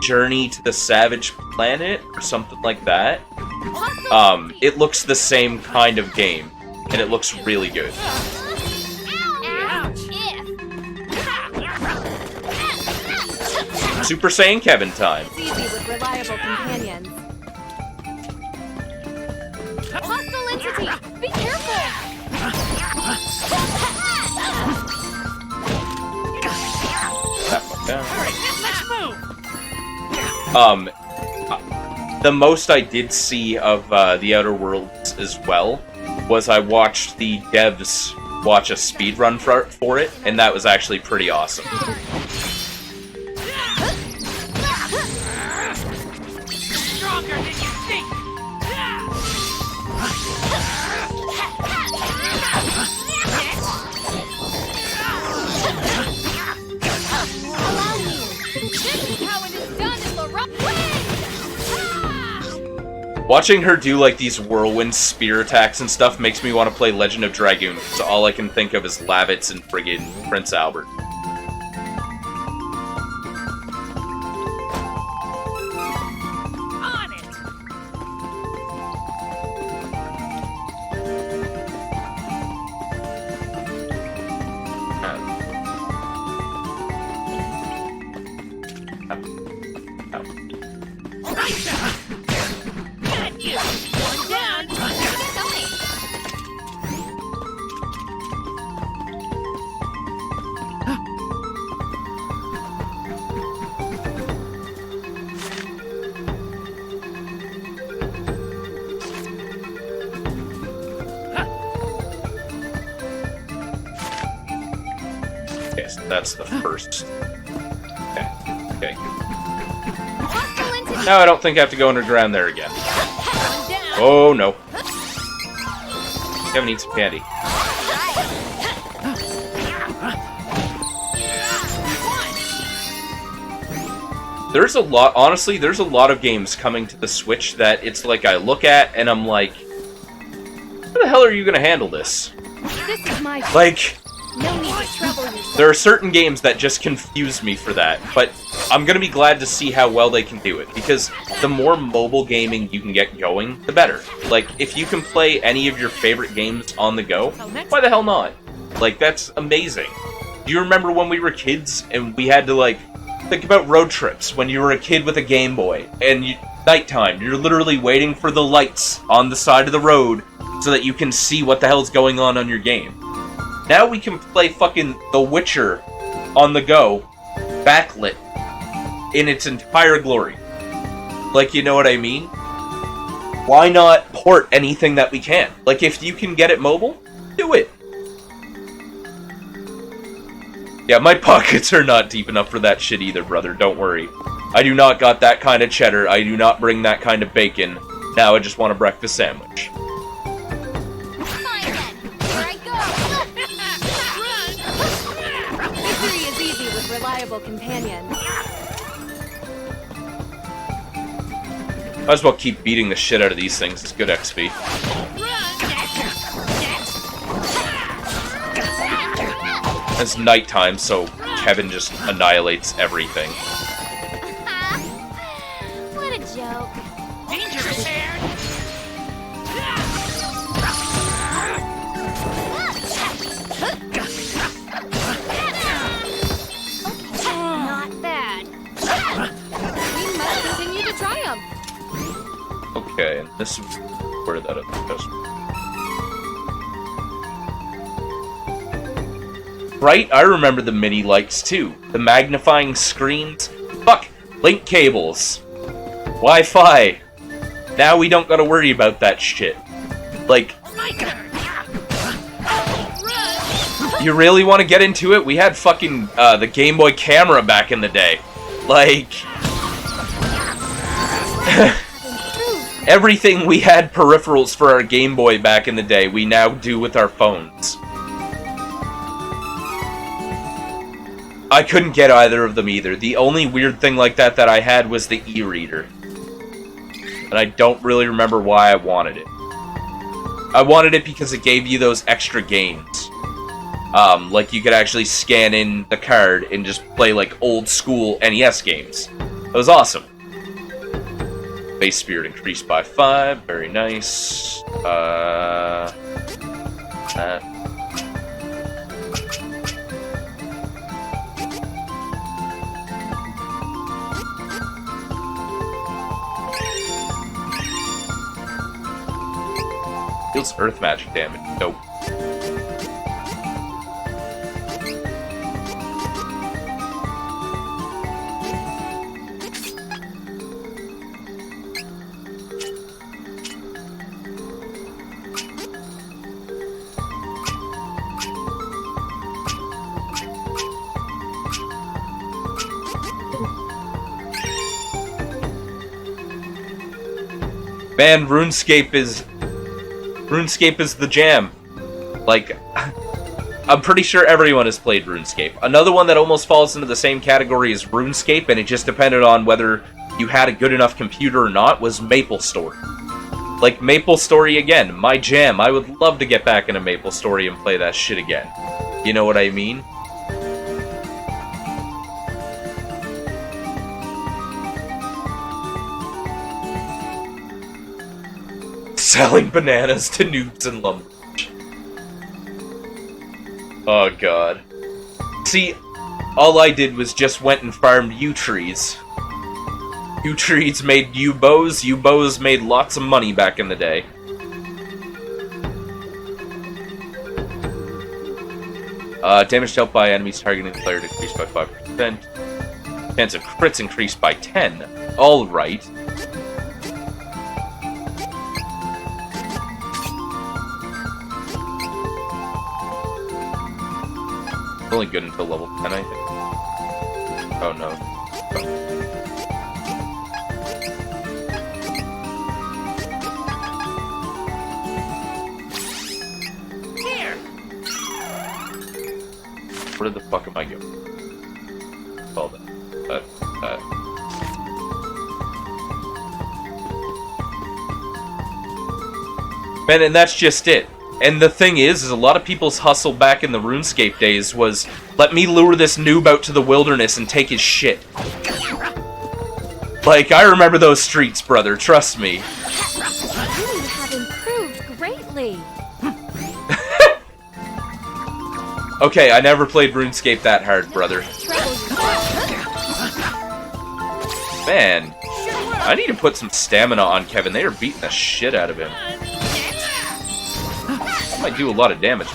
Journey to the Savage Planet or something like that. It looks the same kind of game, and it looks really good. Super Saiyan Kevin time. It's easy with reliable companions. Hostile entity! Be careful! Alright, let's move! The most I did see of The Outer Worlds as well was I watched the devs watch a speedrun for it, and that was actually pretty awesome. Stronger than you think! Allow me! This is how it is done in the rough way! Watching her do like these whirlwind spear attacks and stuff makes me want to play Legend of Dragoon, so all I can think of is Lavitz and friggin' Prince Albert. On it! Got you! One down! That's the first. Okay. Okay. Hostile entity. Now I don't think I have to go underground there again. One down. Oh no. Kevin needs some candy. There's a lot, honestly, there's a lot of games coming to the Switch that it's like I look at and I'm like, how the hell are you gonna handle this? This is my Like, no need to trouble yourself. there are certain games that just confuse me for that, but I'm gonna be glad to see how well they can do it, because the more mobile gaming you can get going, the better. Like, if you can play any of your favorite games on the go, why the hell not? Like, that's amazing. Do you remember when we were kids and we had to, like, think about road trips when you were a kid with a Game Boy, and nighttime, you're literally waiting for the lights on the side of the road so that you can see what the hell's going on your game. Now we can play fucking The Witcher on the go, backlit, in its entire glory. Like, you know what I mean? Why not port anything that we can? Like, if you can get it mobile, do it. Yeah, my pockets are not deep enough for that shit either, brother. Don't worry. I do not got that kind of cheddar. I do not bring that kind of bacon. Now I just want a breakfast sandwich. Fine then. Here I go. Victory is easy with reliable companions. Might as well keep beating the shit out of these things. It's good XP. It's nighttime, so Kevin just annihilates everything. What a joke. Danger ahead. Not bad. We must continue to triumph. Okay, and this is where that goes. Right? I remember the mini lights too. The magnifying screens. Fuck! Link cables. Wi-Fi. Now we don't gotta worry about that shit. Like, you really want to get into it? We had fucking the Game Boy camera back in the day. Like, everything we had peripherals for our Game Boy back in the day, we now do with our phones. I couldn't get either of them either. The only weird thing like that I had was the e-reader. And I don't really remember why I wanted it. I wanted it because it gave you those extra games. Like you could actually scan in the card and just play like old school NES games. It was awesome. Base spirit increased by 5. Very nice. Deals earth magic damage. Nope. Man, RuneScape is the jam. Like, I'm pretty sure everyone has played RuneScape. Another one that almost falls into the same category as RuneScape, and it just depended on whether you had a good enough computer or not, was MapleStory. Like, MapleStory again, my jam. I would love to get back into MapleStory and play that shit again. You know what I mean? Selling bananas to noobs and lumberjacks. Oh god. See, all I did was just went and farmed yew trees. Yew trees made yew bows made lots of money back in the day. Damage dealt by enemies targeting the player decreased by 5%. Chance of crits increased by 10. Alright. only good until level 10, I think. Oh no. Here. Where the fuck am I going? Hold on. Man, and that's just it. And the thing is a lot of people's hustle back in the RuneScape days was, let me lure this noob out to the wilderness and take his shit. Like, I remember those streets, brother, trust me. You have improved greatly. Okay, I never played RuneScape that hard, brother. Man, I need to put some stamina on Kevin. They are beating the shit out of him. That might do a lot of damage.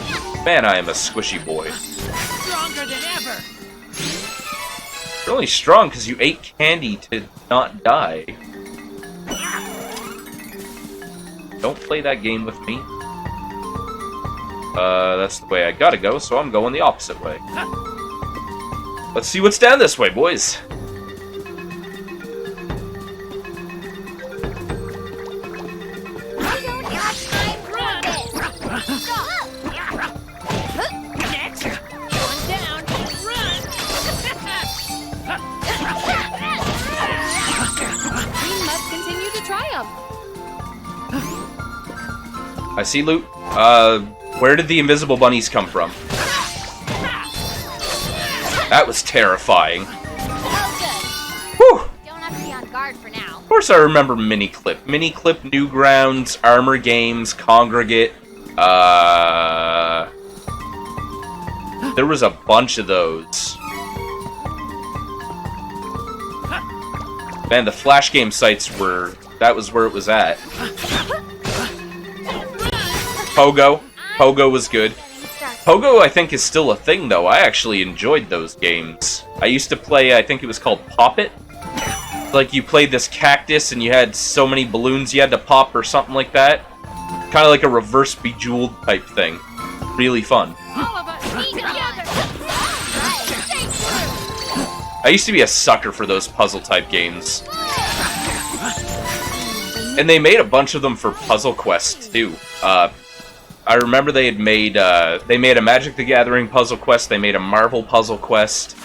Man, I am a squishy boy. Stronger than ever. You're only strong because you ate candy to not die. Don't play that game with me. That's the way I gotta go, so I'm going the opposite way. Let's see what's down this way, boys. Next. One down. Run. We must continue to triumph. I see loot. Where did the invisible bunnies come from? That was terrifying. Whew! Don't have to be on guard for now. Of course I remember Miniclip. Miniclip, Newgrounds, Armor Games, Congregate. There was a bunch of those. Man, the Flash game sites were... That was where it was at. Pogo. Pogo was good. Pogo, I think, is still a thing, though. I actually enjoyed those games. I used to play, I think it was called Pop It. Like, you played this cactus, and you had so many balloons you had to pop, or something like that. Kind of like a reverse Bejeweled type thing. Really fun. All of us together. I used to be a sucker for those puzzle-type games. And they made a bunch of them for Puzzle Quest, too. I remember they had made, they made a Magic the Gathering Puzzle Quest, they made a Marvel Puzzle Quest.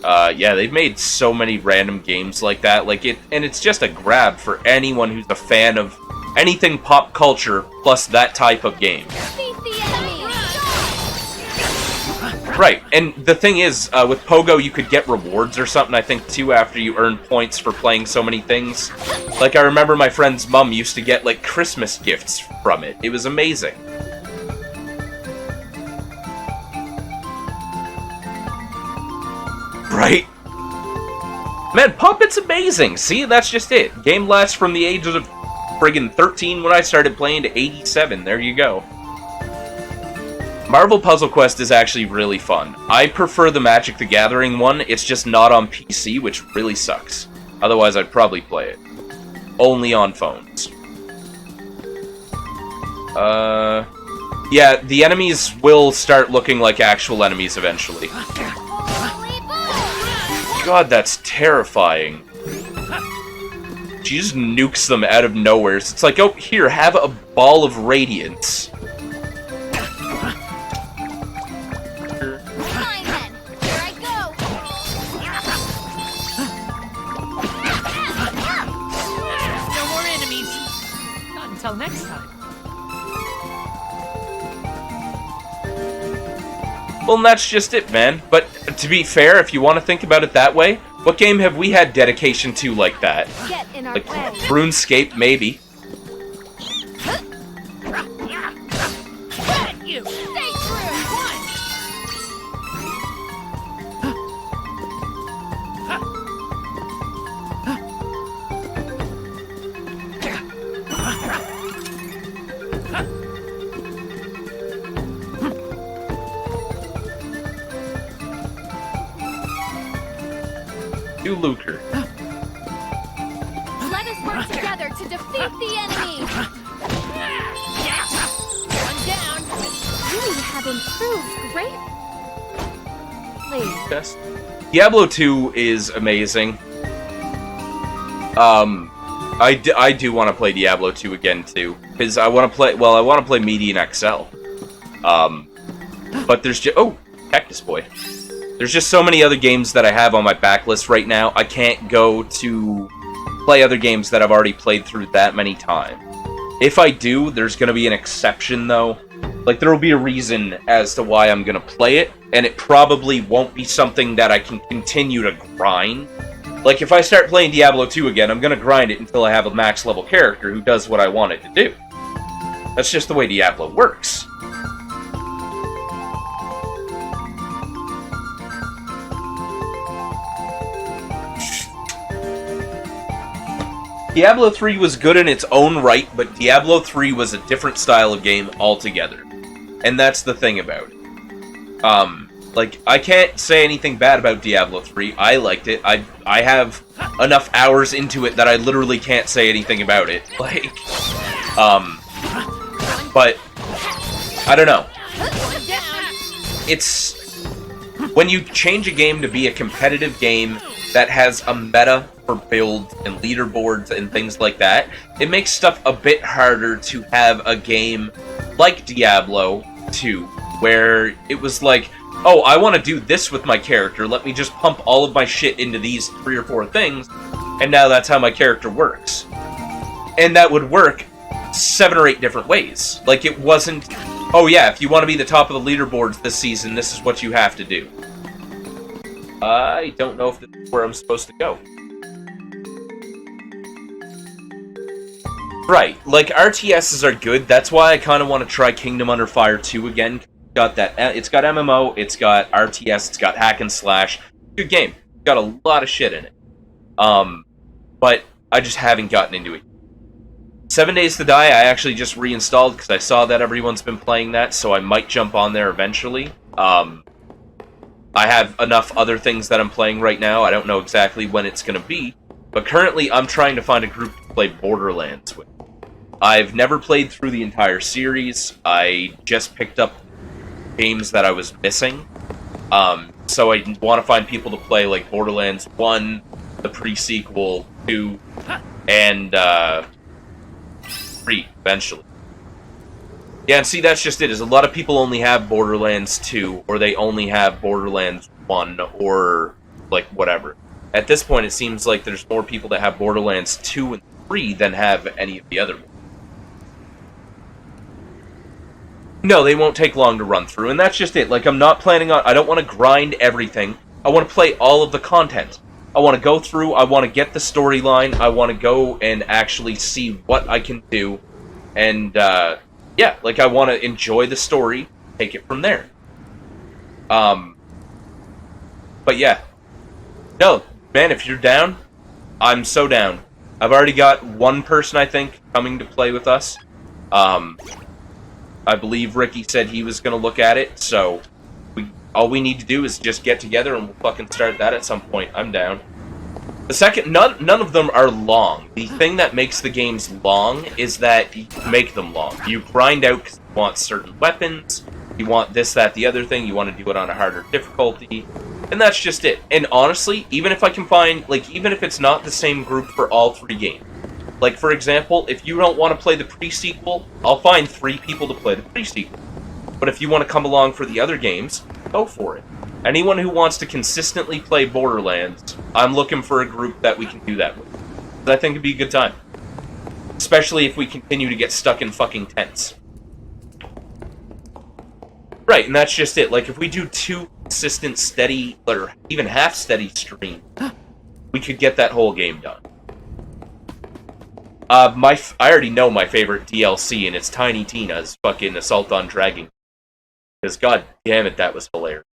Yeah, they've made so many random games like that, and it's just a grab for anyone who's a fan of anything pop culture plus that type of game. Beat the enemy. Right, and the thing is, with Pogo, you could get rewards or something, I think, too, after you earned points for playing so many things. Like, I remember my friend's mom used to get, like, Christmas gifts from it. It was amazing. Right? Man, Puppet's amazing! See, that's just it. Game lasts from the age of friggin' 13 when I started playing to 87. There you go. Marvel Puzzle Quest is actually really fun. I prefer the Magic the Gathering one, it's just not on PC, which really sucks. Otherwise, I'd probably play it. Only on phones. Yeah, the enemies will start looking like actual enemies eventually. God, that's terrifying. She just nukes them out of nowhere. It's like, oh, here, have a ball of radiance. Until next time. Well, and that's just it, man. But to be fair, if you want to think about it that way, what game have we had dedication to like that? Get in our Like way. RuneScape, maybe. You. Stay true. Do Luker. Let us work together to defeat the enemy. Yes. One down. You have have improved greatly. Yes. Diablo 2 is amazing. I do want to play Diablo 2 again too, because I want to play Median XL. But there's just Cactus Boy. There's just so many other games that I have on my backlist right now. I can't go to play other games that I've already played through that many times. If I do, there's gonna be an exception though. Like, there will be a reason as to why I'm gonna play it, and it probably won't be something that I can continue to grind. Like, if I start playing Diablo 2 again, I'm gonna grind it until I have a max level character who does what I want it to do. That's just the way Diablo works. Diablo 3 was good in its own right, but Diablo 3 was a different style of game altogether. And that's the thing about it. Like, I can't say anything bad about Diablo 3. I liked it. I have enough hours into it that I literally can't say anything about it. Like, but, I don't know. It's, when you change a game to be a competitive game that has a meta for builds and leaderboards and things like that, it makes stuff a bit harder to have a game like Diablo 2, where it was like, oh, I want to do this with my character, let me just pump all of my shit into these 3 or 4 things, and now that's how my character works. And that would work 7 or 8 different ways. Like, it wasn't, oh yeah, if you want to be the top of the leaderboards this season, this is what you have to do. I don't know if this is where I'm supposed to go. Right, like, RTSs are good, that's why I kind of want to try Kingdom Under Fire 2 again. It's got MMO, it's got RTS, it's got hack and slash. Good game. It's got a lot of shit in it. But I just haven't gotten into it. 7 Days to Die, I actually just reinstalled because I saw that everyone's been playing that, so I might jump on there eventually. I have enough other things that I'm playing right now, I don't know exactly when it's going to be, but currently I'm trying to find a group to play Borderlands with. I've never played through the entire series, I just picked up games that I was missing, so I want to find people to play, like, Borderlands 1, the pre-sequel, 2, and 3, eventually. Yeah, and see, that's just it, is a lot of people only have Borderlands 2, or they only have Borderlands 1, or, like, whatever. At this point, it seems like there's more people that have Borderlands 2 and 3 than have any of the other ones. No, they won't take long to run through, and that's just it. Like, I'm not planning on... I don't want to grind everything. I want to play all of the content. I want to go through, I want to get the storyline, I want to go and actually see what I can do, and, yeah, like, I want to enjoy the story, take it from there. But yeah. No, man, if you're down, I'm so down. I've already got one person, I think, coming to play with us. I believe Ricky said he was going to look at it, so all we need to do is just get together and we'll fucking start that at some point. I'm down. The second, none of them are long. The thing that makes the games long is that you make them long. You grind out because you want certain weapons, you want this, that, the other thing, you want to do it on a harder difficulty, and that's just it. And honestly, even if I can find, like, even if it's not the same group for all 3 games, like, for example, if you don't want to play the pre-sequel, I'll find 3 people to play the pre-sequel. But if you want to come along for the other games, go for it. Anyone who wants to consistently play Borderlands, I'm looking for a group that we can do that with. I think it'd be a good time. Especially if we continue to get stuck in fucking tents. Right, and that's just it. Like, if we do 2 consistent, steady, or even half-steady streams, we could get that whole game done. I already know my favorite DLC, and it's Tiny Tina's fucking Assault on Dragon. Because, god damn it, that was hilarious.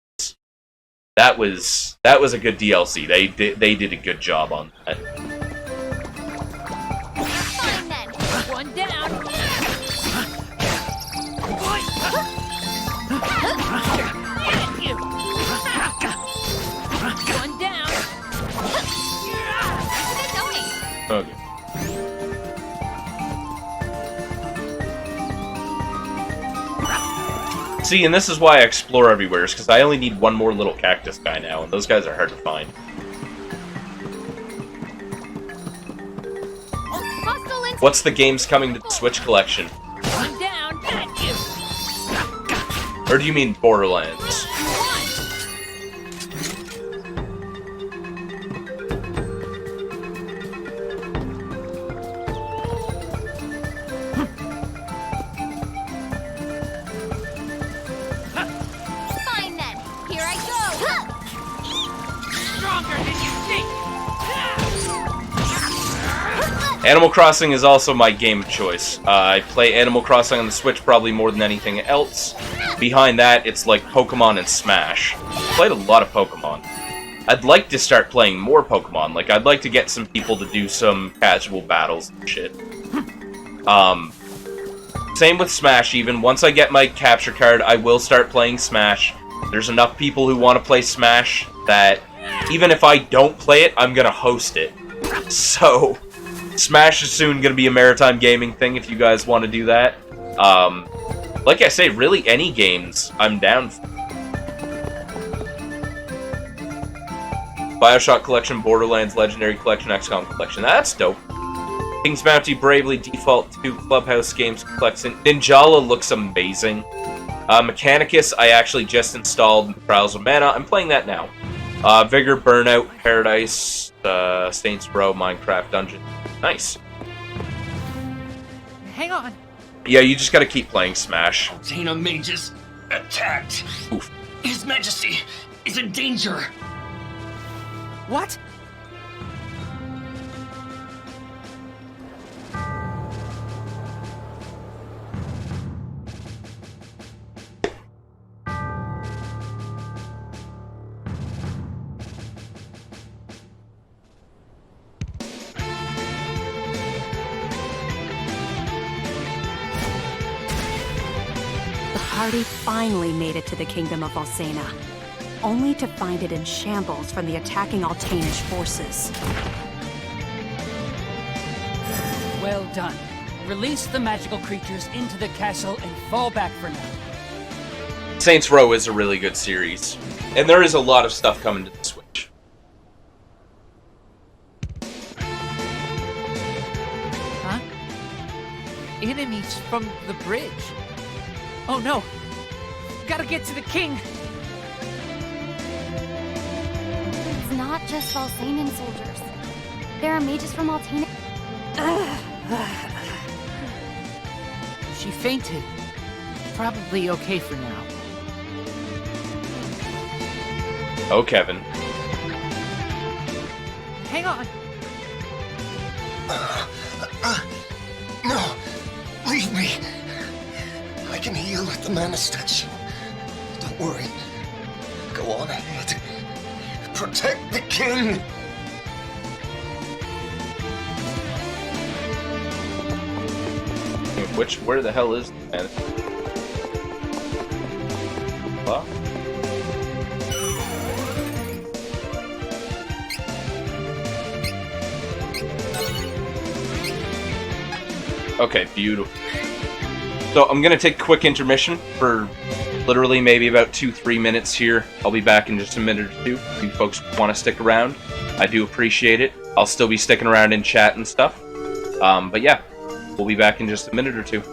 That was a good DLC. They did a good job on that. Fine then. One down. Get you. One down. Where's it going? Okay. See, and this is why I explore everywhere, is because I only need one more little cactus guy now, and those guys are hard to find. What's the games coming to the Switch collection? I'm down. Thank you. Or do you mean Borderlands? Fine then. Here I go. Stronger than you think. Animal Crossing is also my game of choice. I play Animal Crossing on the Switch probably more than anything else. Behind that, it's like Pokemon and Smash. Played a lot of Pokemon. I'd like to start playing more Pokemon. Like, I'd like to get some people to do some casual battles and shit. Same with Smash, even. Once I get my capture card, I will start playing Smash. There's enough people who want to play Smash that even if I don't play it, I'm gonna host it. So, Smash is soon gonna be a Maritime gaming thing if you guys want to do that. Like I say, really any games, I'm down for. Bioshock Collection, Borderlands Legendary Collection, XCOM Collection. That's dope. King's Bounty, Bravely Default 2, Clubhouse Games Collection. Ninjala looks amazing. Mechanicus, I actually just installed Trials of Mana. I'm playing that now. Vigor, Burnout, Paradise, Saints Row, Minecraft Dungeon. Nice. Hang on. Yeah, you just gotta keep playing Smash. Dana Mages attacked. Oof. His Majesty is in danger. What? The party finally made it to the kingdom of Valsena, only to find it in shambles from the attacking Altanish forces. Well done. Release the magical creatures into the castle and fall back for now. Saints Row is a really good series. And there is a lot of stuff coming to the Switch. Huh? Enemies from the bridge. Oh no! Gotta get to the king! It's not just Valsanan soldiers. There are mages from Altana. She fainted. Probably okay for now. Oh, Kevin. Hang on! No, leave me. I can heal at the Mana Statue. Don't worry. Go on ahead. Protect the king. Where the hell is the man? What? Okay, beautiful. So I'm gonna take a quick intermission for literally maybe about 2-3 minutes here. I'll be back in just a minute or two. If you folks want to stick around, I do appreciate it. I'll still be sticking around in chat and stuff. But yeah, we'll be back in just a minute or two.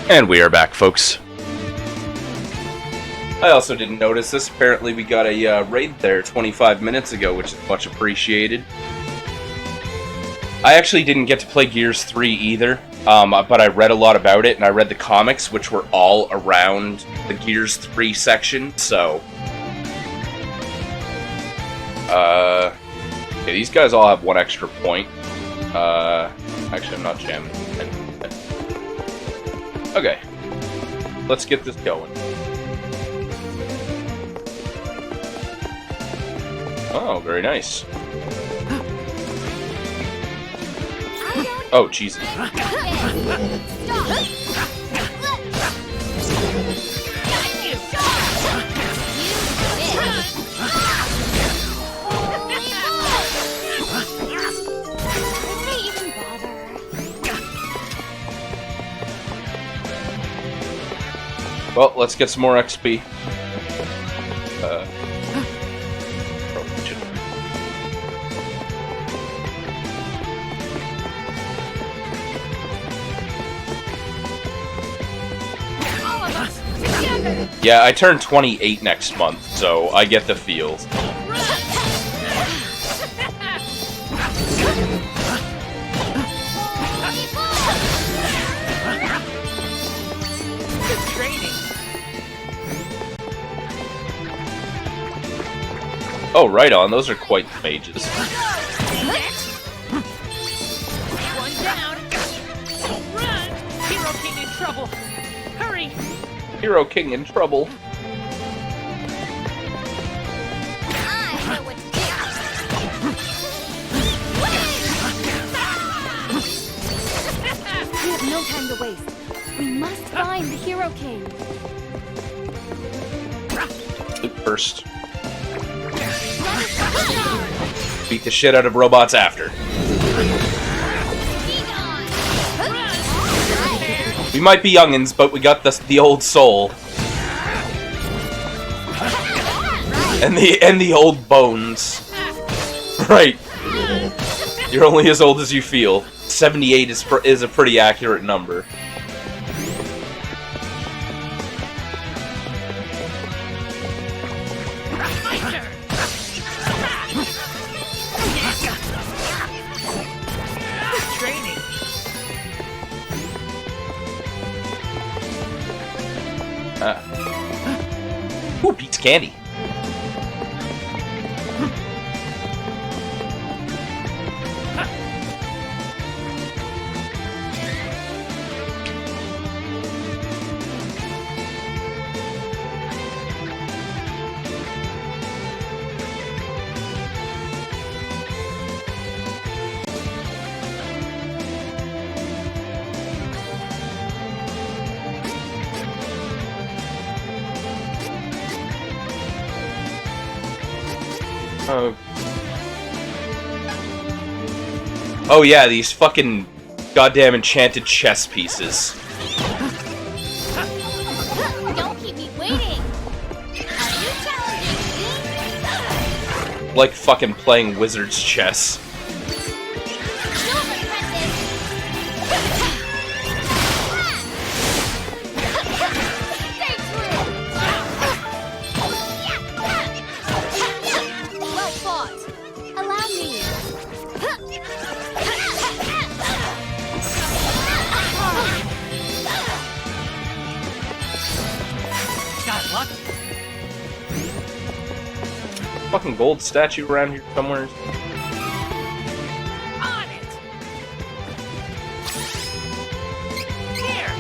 And we are back, folks. I also didn't notice this. Apparently we got a raid there 25 minutes ago, which is much appreciated. I actually didn't get to play Gears 3 either, but I read a lot about it, and I read the comics, which were all around the Gears 3 section, so... okay, these guys all have 1 extra point. Actually, I'm not jamming. Okay. Let's get this going. Oh, very nice. Oh, Jesus. Well, let's get some more XP. Yeah, I turn 28 next month, so I get the feel. Oh, right on. Those are quite the mages. One down. Run! Hero King in trouble. Hurry! Hero King in trouble. I know what to do. We have no time to waste. We must find the Hero King. Loot first. Beat the shit out of robots after. We might be youngins, but we got the old soul. And the old bones. Right. You're only as old as you feel. 78 is a pretty accurate number. Ooh, Pete's candy. Oh yeah, these fucking goddamn enchanted chess pieces. Don't keep me waiting. Are you challenging me? Like fucking playing wizard's chess. Fucking gold statue around here somewhere. On it. Here.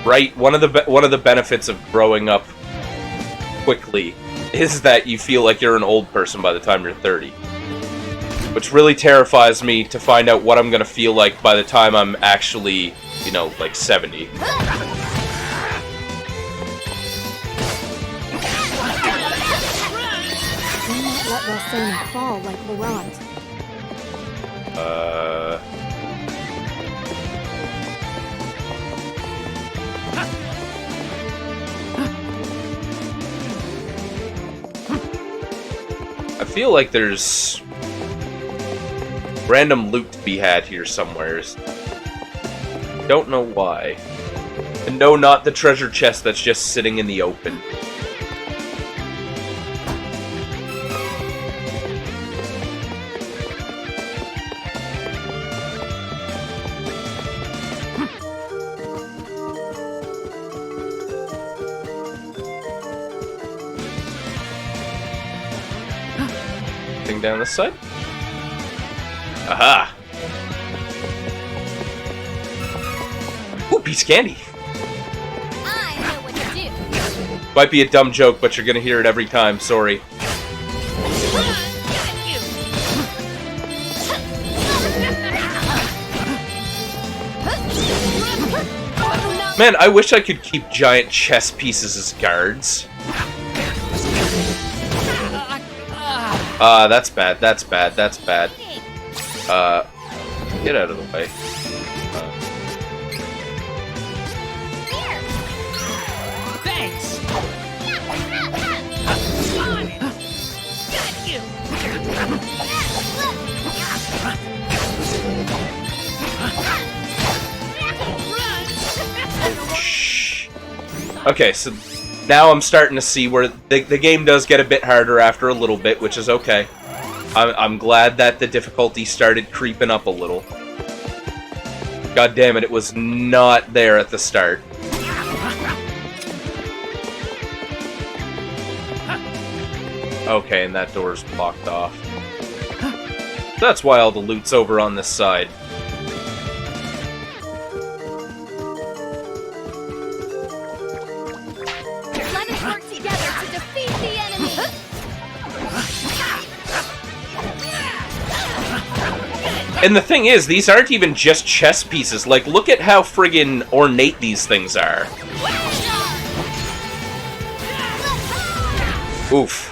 Right, one of the benefits of growing up quickly is that you feel like you're an old person by the time you're 30. Which really terrifies me to find out what I'm gonna feel like by the time I'm actually, you know, like 70. Don't let Valsena fall like Laurent. I feel like there's Random loot to be had here somewheres. Don't know why. And no, not the treasure chest that's just sitting in the open. Thing down this side? Aha! Ooh, piece of candy! I know what to do. Might be a dumb joke, but you're gonna hear it every time, sorry. Man, I wish I could keep giant chess pieces as guards. That's bad, that's bad, that's bad. Get out of the way. Thanks. Got you. Shh. Okay, so now I'm starting to see where the game does get a bit harder after a little bit, which is okay. I'm glad that the difficulty started creeping up a little. God damn it, it was not there at the start. Okay, and that door's blocked off. That's why all the loot's over on this side. Let us work together to defeat the enemy. And the thing is, these aren't even just chess pieces. Like, look at how friggin' ornate these things are. Oof.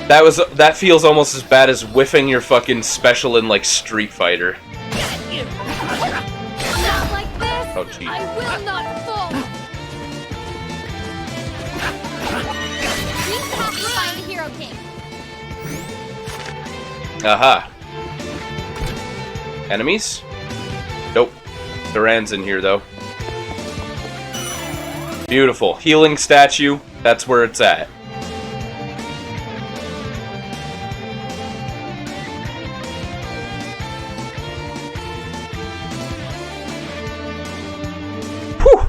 That feels almost as bad as whiffing your fucking special in, like, Street Fighter. Not like this. Oh, gee. I will not fall. We have to find the Hero King. Aha. Enemies? Nope. Duran's in here, though. Beautiful. Healing statue. That's where it's at. Whew.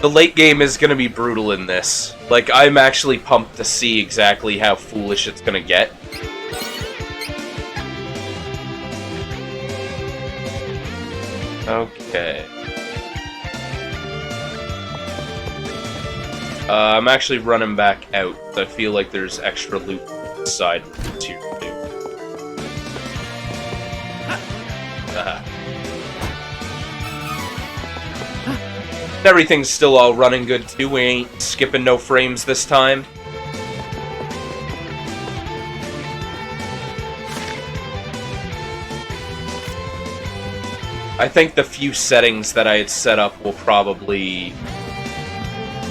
The late game is gonna be brutal in this. Like, I'm actually pumped to see exactly how foolish it's gonna get. Okay. I'm actually running back out. I feel like there's extra loot inside tier 2. Everything's still all running good too. We ain't skipping no frames this time. I think the few settings that I had set up will probably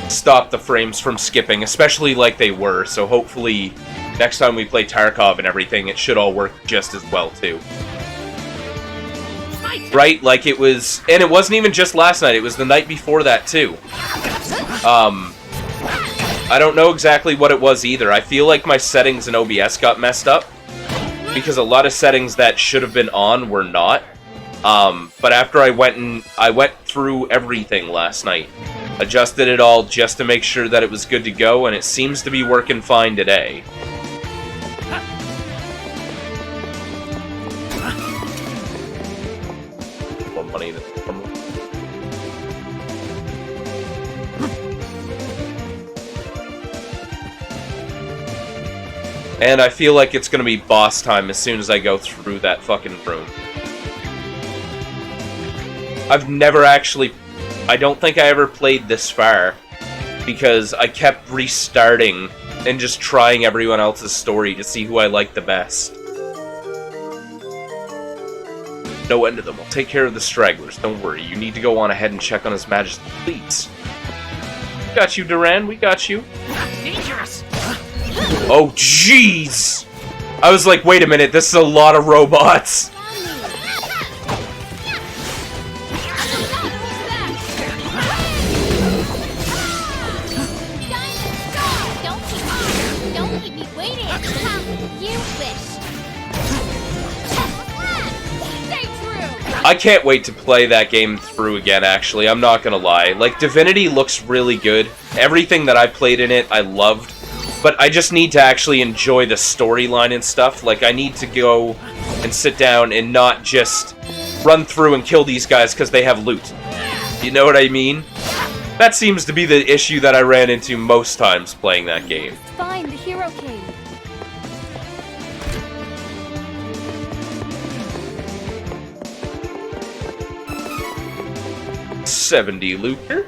stop the frames from skipping, especially like they were, so hopefully next time we play Tarkov and everything, it should all work just as well too. Right? Like it was... And it wasn't even just last night, it was the night before that too. I don't know exactly what it was either. I feel like my settings in OBS got messed up, because a lot of settings that should have been on were not. But after I went through everything last night, adjusted it all just to make sure that it was good to go, and it seems to be working fine today. More money than normal. And I feel like it's gonna be boss time as soon as I go through that fucking room. I've never actually... I don't think I ever played this far, because I kept restarting and just trying everyone else's story to see who I liked the best. No end to them. I'll take care of the stragglers. Don't worry. You need to go on ahead and check on His Majesty, please. We got you, Duran. We got you. Dangerous! Oh, jeez! I was like, wait a minute. This is a lot of robots. Don't keep me waiting. You wish. Stay true. I can't wait to play that game through again, actually. I'm not gonna lie. Like, Divinity looks really good. Everything that I played in it, I loved. But I just need to actually enjoy the storyline and stuff. Like, I need to go and sit down and not just run through and kill these guys because they have loot. You know what I mean? That seems to be the issue that I ran into most times playing that game. Find the hero cave. $70 Lucre.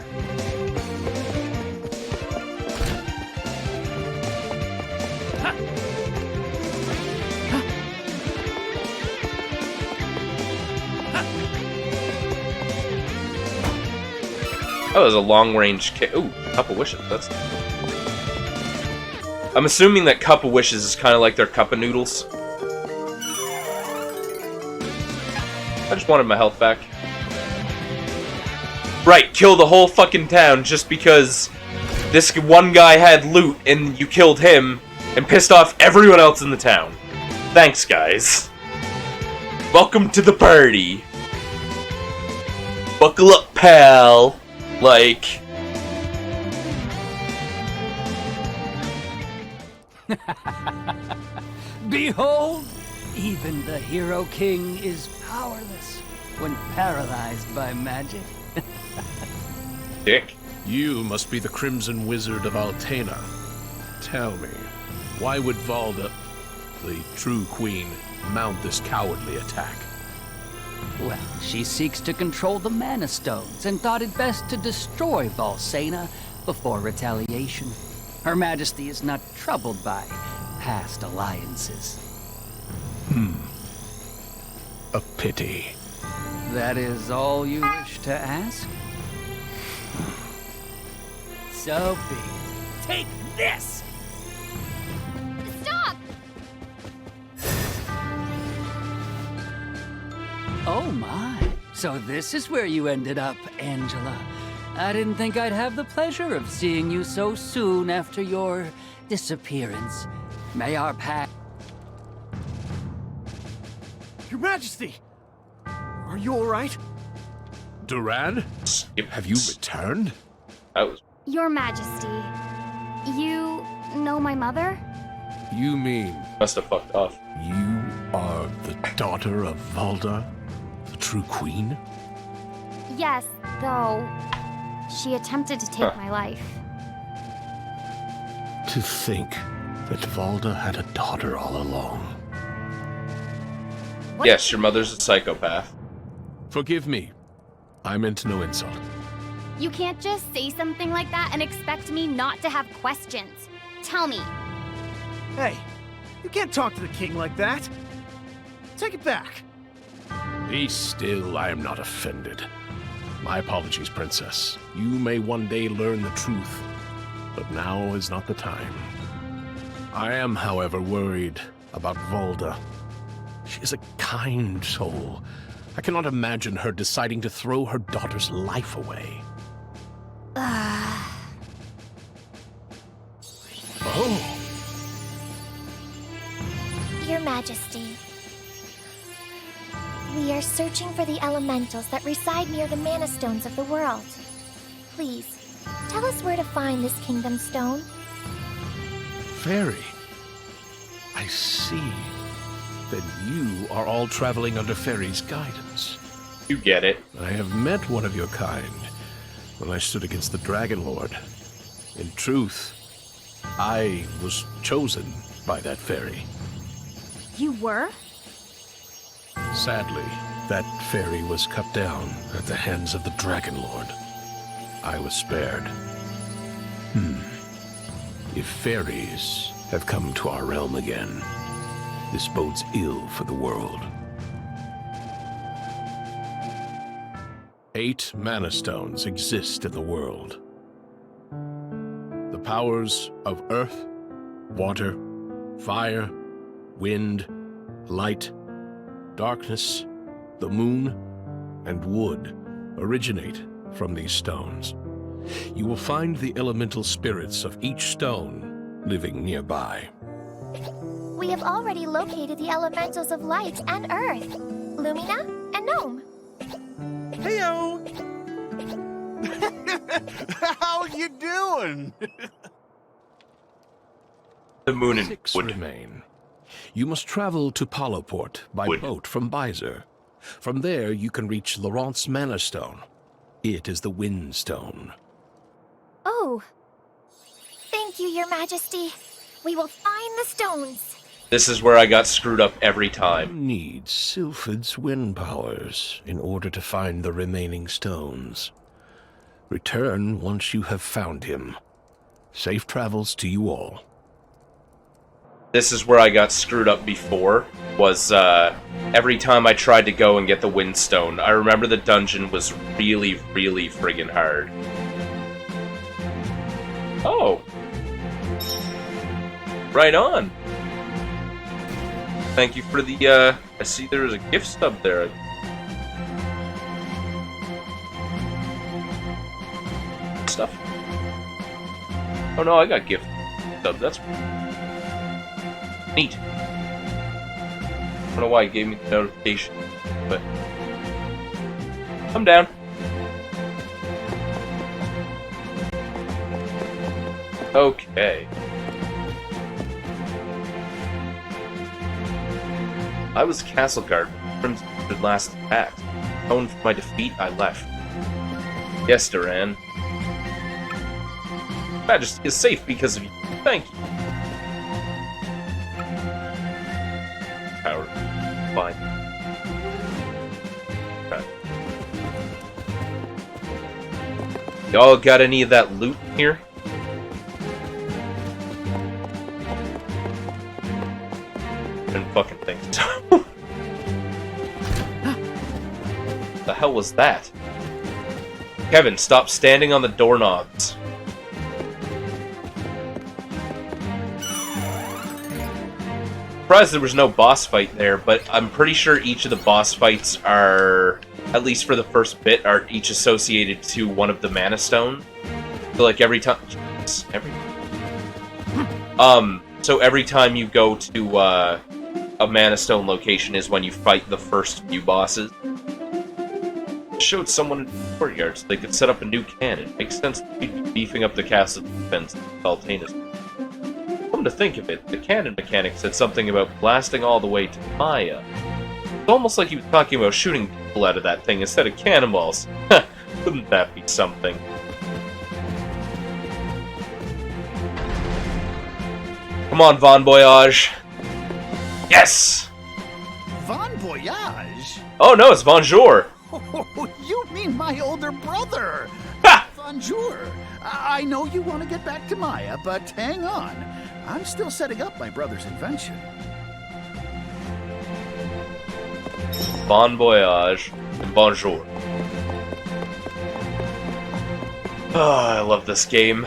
Oh, there's a long-range Ooh, Cup of Wishes. That's... I'm assuming that Cup of Wishes is kind of like their Cup of Noodles. I just wanted my health back. Right, kill the whole fucking town just because this one guy had loot and you killed him and pissed off everyone else in the town. Thanks, guys. Welcome to the party. Buckle up, pal. Like... Behold, even the Hero King is powerless when paralyzed by magic. Dick. You must be the Crimson Wizard of Altena. Tell me, why would Valda, the true queen, mount this cowardly attack? Well, she seeks to control the Mana Stones and thought it best to destroy Valsena before retaliation. Her Majesty is not troubled by past alliances. A pity. That is all you wish to ask? So be it. Take this! Stop! Oh my. So this is where you ended up, Angela. I didn't think I'd have the pleasure of seeing you so soon after your disappearance. May our path... Your Majesty! Are you alright? Duran? Have you returned? That was... Your Majesty, you know my mother? You mean Must have fucked off. you are the daughter of Valda, the true queen? Yes, though she attempted to take my life. To think that Valda had a daughter all along. What? Yes, your mother's a psychopath. Forgive me. I meant no insult. You can't just say something like that and expect me not to have questions. Tell me. Hey, you can't talk to the king like that. Take it back. Be still, I am not offended. My apologies, Princess. You may one day learn the truth, but now is not the time. I am, however, worried about Valda. She is a kind soul. I cannot imagine her deciding to throw her daughter's life away. Oh, Your Majesty, we are searching for the elementals that reside near the Mana Stones of the world. Please, tell us where to find this Kingdom Stone. Fairy. I see. Then you are all traveling under Fairy's guidance. You get it. I have met one of your kind when I stood against the Dragon Lord. In truth, I was chosen by that fairy. You were? Sadly, that fairy was cut down at the hands of the Dragon Lord. I was spared. If fairies have come to our realm again, this bodes ill for the world. 8 Mana Stones exist in the world. The powers of earth, water, fire, wind, light, darkness, the moon, and wood originate from these stones. You will find the elemental spirits of each stone living nearby. We have already located the elementals of light and earth, Lumina and Gnome. Heyo! How you doing? The moon and 6 wood. remain. You must travel to Paloport by boat from Byzer. From there, you can reach Laurent's Mana Stone. It is the Wind Stone. Oh. Thank you, Your Majesty. We will find the stones. This is where I got screwed up every time. You need Sylphid's wind powers in order to find the remaining stones. Return once you have found him. Safe travels to you all. This is where I got screwed up before, was every time I tried to go and get the Windstone, I remember the dungeon was really, really friggin' hard. Oh. Right on. Thank you for the, I see there's a gift stub there. Stuff. Oh no, I got gift stub, that's neat. I don't know why it gave me the notification, but I'm down. Okay. I was castle guard when the last attack. Known for my defeat, I left. Yes, Duran. Majesty is safe because of you. Thank you. Power. Fine. Okay. Y'all got any of that loot here? Didn't fucking think so. The hell was that? Kevin, stop standing on the doorknobs. Surprised there was no boss fight there, but I'm pretty sure each of the boss fights are, at least for the first bit, are each associated to one of the Mana Stone. So like every time, so every time you go to a Mana Stone location is when you fight the first few bosses. Showed someone in the courtyard so they could set up a new cannon. Makes sense to be beefing up the castle defense of Altanus. Come to think of it, the cannon mechanic said something about blasting all the way to Maya. It's almost like he was talking about shooting people out of that thing instead of cannonballs. Wouldn't that be something? Come on, Bon Voyage. Yes! Bon Voyage? Oh no, it's Bonjour. Oh, you mean my older brother? Bonjour. I know you want to get back to Maya, but hang on. I'm still setting up my brother's invention. Bon Voyage and Bonjour. Oh, I love this game.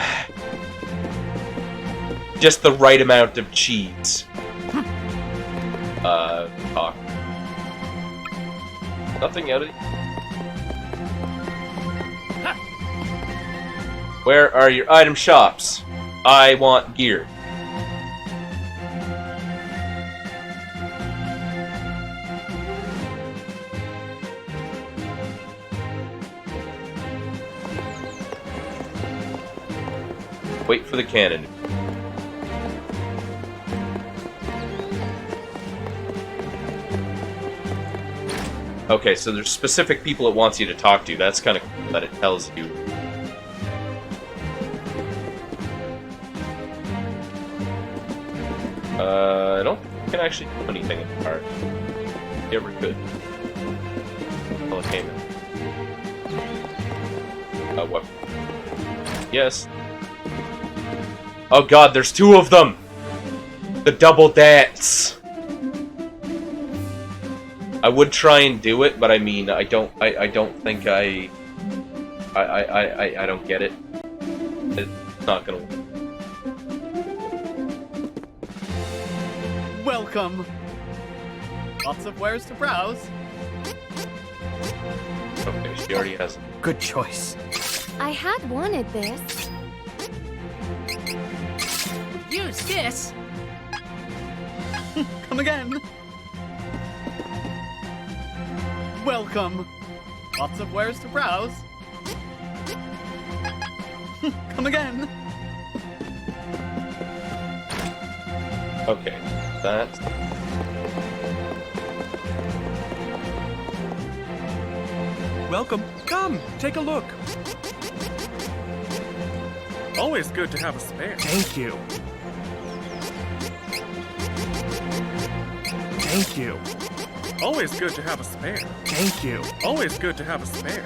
Just the right amount of cheese. Talk. Nothing out of it. Where are your item shops? I want gear. Wait for the cannon. Okay, so there's specific people it wants you to talk to. That's kind of cool that it tells you. I don't think you can actually do anything in the card. You ever could. Well, it came in. What? Yes. Oh god, there's 2 of them! The double dance! I would try and do it, but I mean, I don't think I I don't get it. It's not gonna work. Welcome. Lots of wares to browse. Okay, she already has it. Good choice. I had wanted this. Use this! Come again. Welcome. Lots of wares to browse. Come again. Okay, that. Welcome. Come, take a look. Always good to have a spare. Thank you. Thank you. Always good to have a spare. Thank you. Always good to have a spare.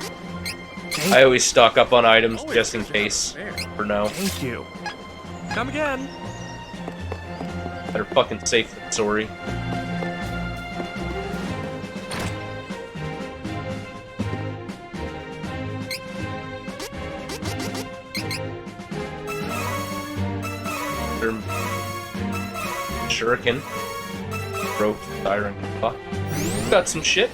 I always stock up on items just in case. For now. Thank you. Come again. Better fucking safe than sorry. Shuriken. Rope, siren, fuck. Got some shit,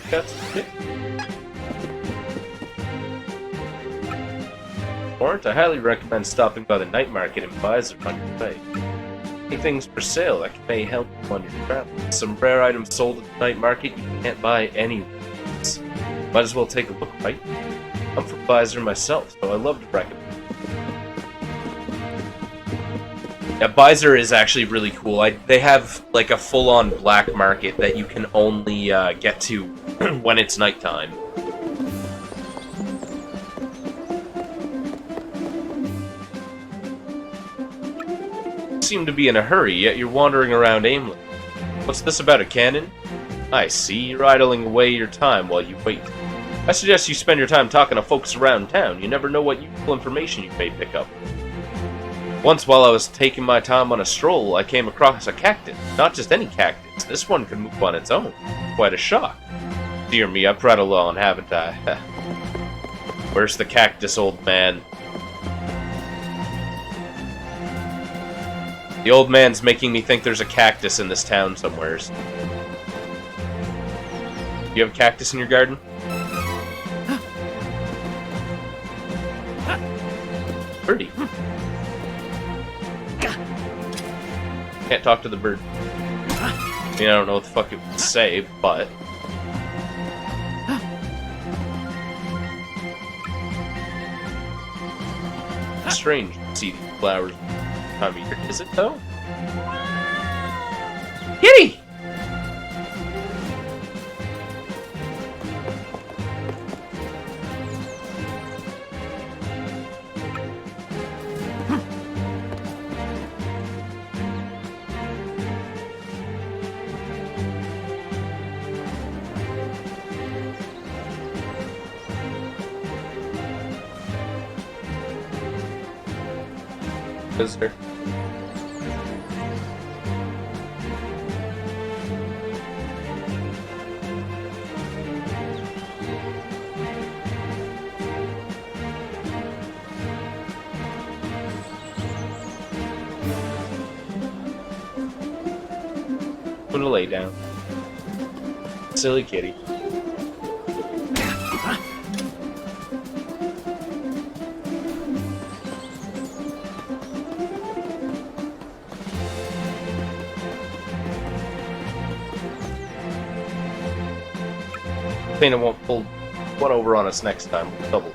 Warrant, I highly recommend stopping by the night market in Visor on your way. Any things for sale that may help you on your travels. Some rare items sold at the night market you can't buy anywhere else. Might as well take a look, right? I'm from Visor myself, so I love to recommend. Yeah, Visor is actually really cool. They have like a full-on black market that you can only get to when it's nighttime. You seem to be in a hurry, yet you're wandering around aimlessly. What's this about a cannon? I see, you're idling away your time while you wait. I suggest you spend your time talking to folks around town. You never know what useful information you may pick up. Once while I was taking my time on a stroll, I came across a cactus. Not just any cactus. This one can move on its own. Quite a shock. Dear me, I prattled on, haven't I? Where's the cactus, old man? The old man's making me think there's a cactus in this town somewheres. You have a cactus in your garden? Pretty. Can't talk to the bird. I mean, I don't know what the fuck it would say, but... Strange to see these flowers time of year. Is it, though? Kitty! Visitor. Put a lay down. Silly kitty. It won't pull one over on us next time. We'll double.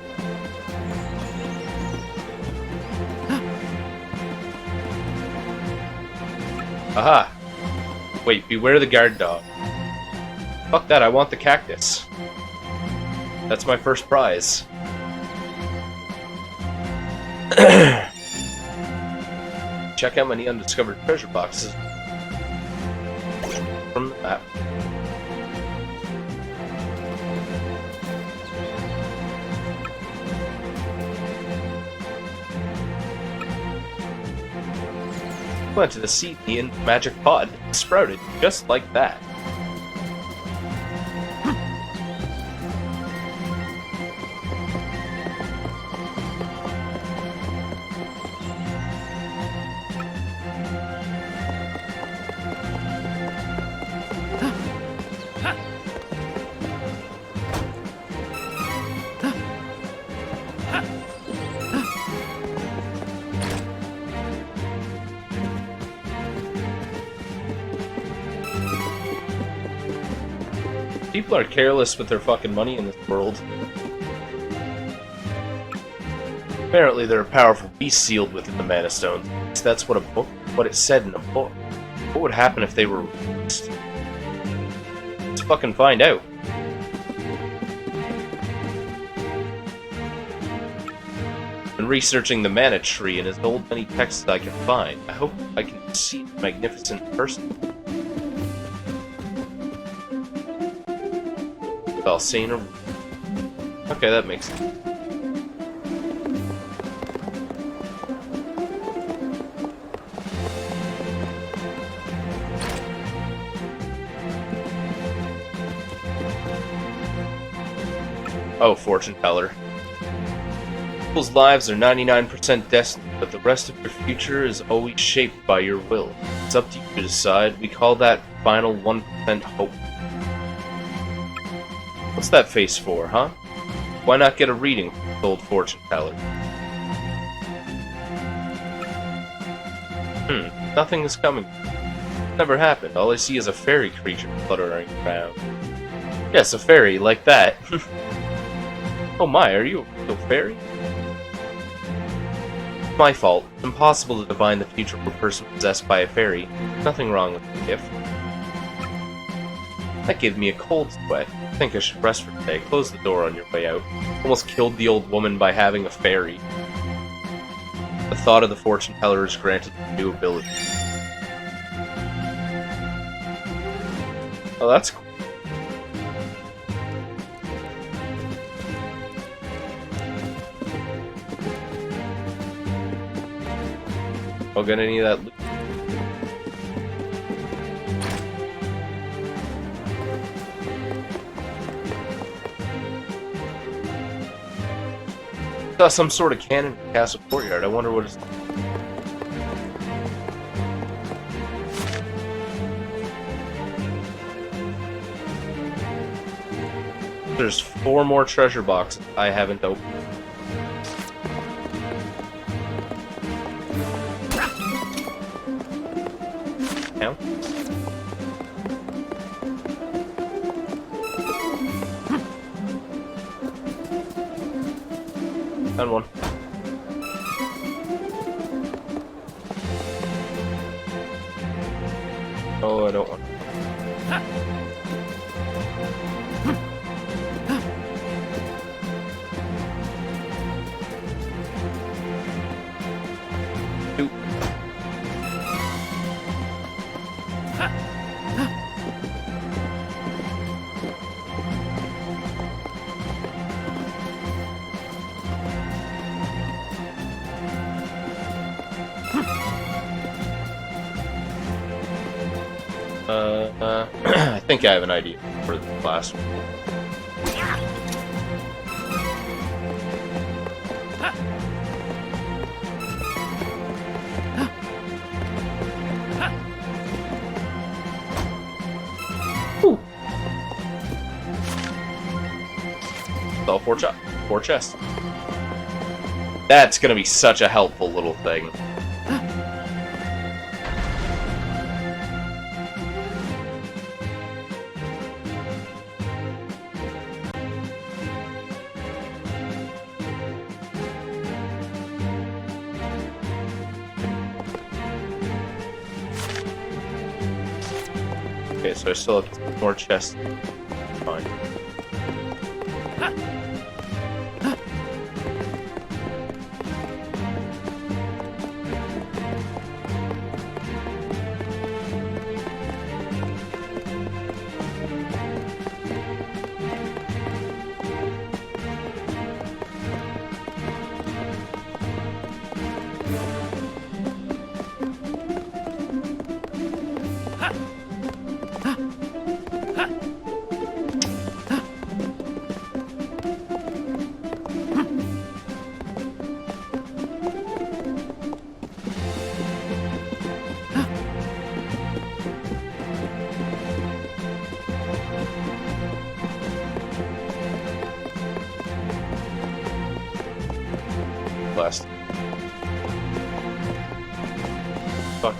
Aha! Wait, beware the guard dog. Fuck that, I want the cactus. That's my first prize. Check out many undiscovered treasure boxes from the map. Planted a seed in the magic pod. It sprouted just like that. People are careless with their fucking money in this world. Apparently there are powerful beasts sealed within the Mana Stones. That's what it said in a book. What would happen if they were released? Let's fucking find out. Been researching the mana tree in as old many texts as I can find. I hope I can see the magnificent person. Valsena. Okay, that makes sense. Oh, fortune teller. People's lives are 99% destined, but the rest of your future is always shaped by your will. It's up to you to decide. We call that final 1% hope. What's that face for, huh? Why not get a reading from this old fortune teller? Nothing is coming. Never happened. All I see is a fairy creature fluttering around. Yes, a fairy, like that. Oh my, are you a real fairy? My fault. It's impossible to divine the future of a person possessed by a fairy. Nothing wrong with the gift. That gave me a cold sweat. I think I should rest for today. Close the door on your way out. Almost killed the old woman by having a fairy. The thought of the fortune teller is granted a new ability. Oh, that's cool. I'll get any of that loot. Saw some sort of cannon in the castle courtyard. I wonder what it's. There's 4 more treasure boxes I haven't opened. Now. Found one. Oh, I don't want. I think I have an idea for the last one. It's all 4 chests. That's gonna be such a helpful little thing. Okay, so I still have more chests. Fine. Last. Fuck.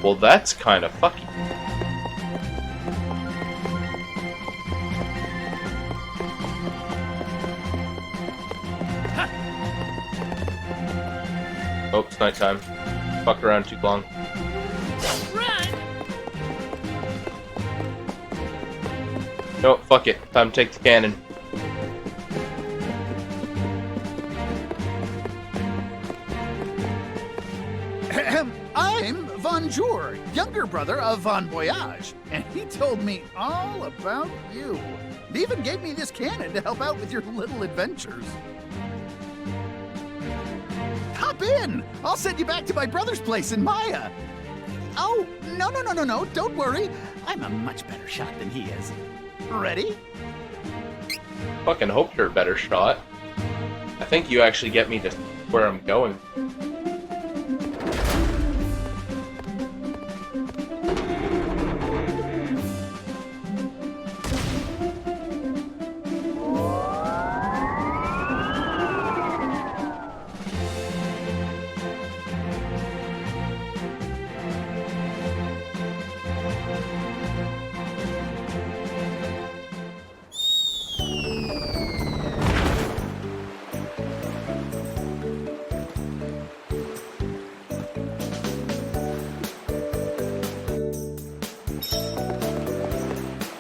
Well, that's kind of fucky. Oh, it's nighttime. Fuck around too long. No, fuck it. Time to take the cannon. I'm Von Jour, younger brother of Von Voyage, and he told me all about you. He even gave me this cannon to help out with your little adventures. Hop in! I'll send you back to my brother's place in Maya. Oh, no, don't worry. I'm a much better shot than he is. Ready? Fucking hope you're a better shot. I think you actually get me to where I'm going.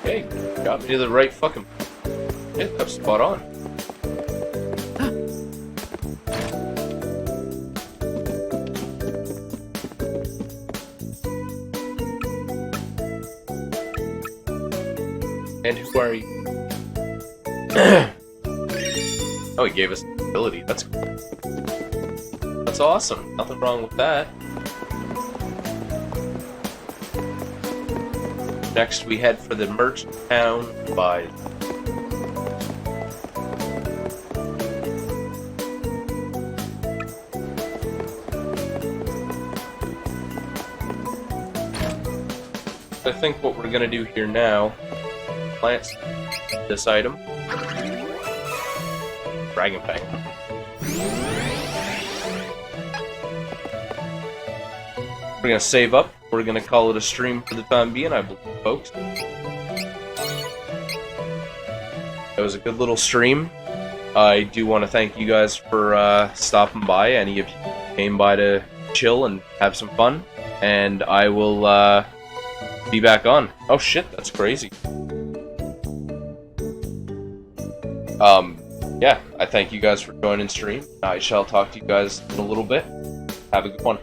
Hey, got me to the right fucking... Yeah, that's spot on. And who are you? Oh, he gave us an ability. That's cool. That's awesome. Nothing wrong with that. Next, we head for the merchant town by... I think what we're gonna do here now, plant this item. Dragon Fang. We're gonna save up. We're gonna call it a stream for the time being, I believe, folks. It was a good little stream. I do want to thank you guys for stopping by. Any of you came by to chill and have some fun, and I will be back on. Oh shit, that's crazy. Yeah, I thank you guys for joining stream. I shall talk to you guys in a little bit. Have a good one.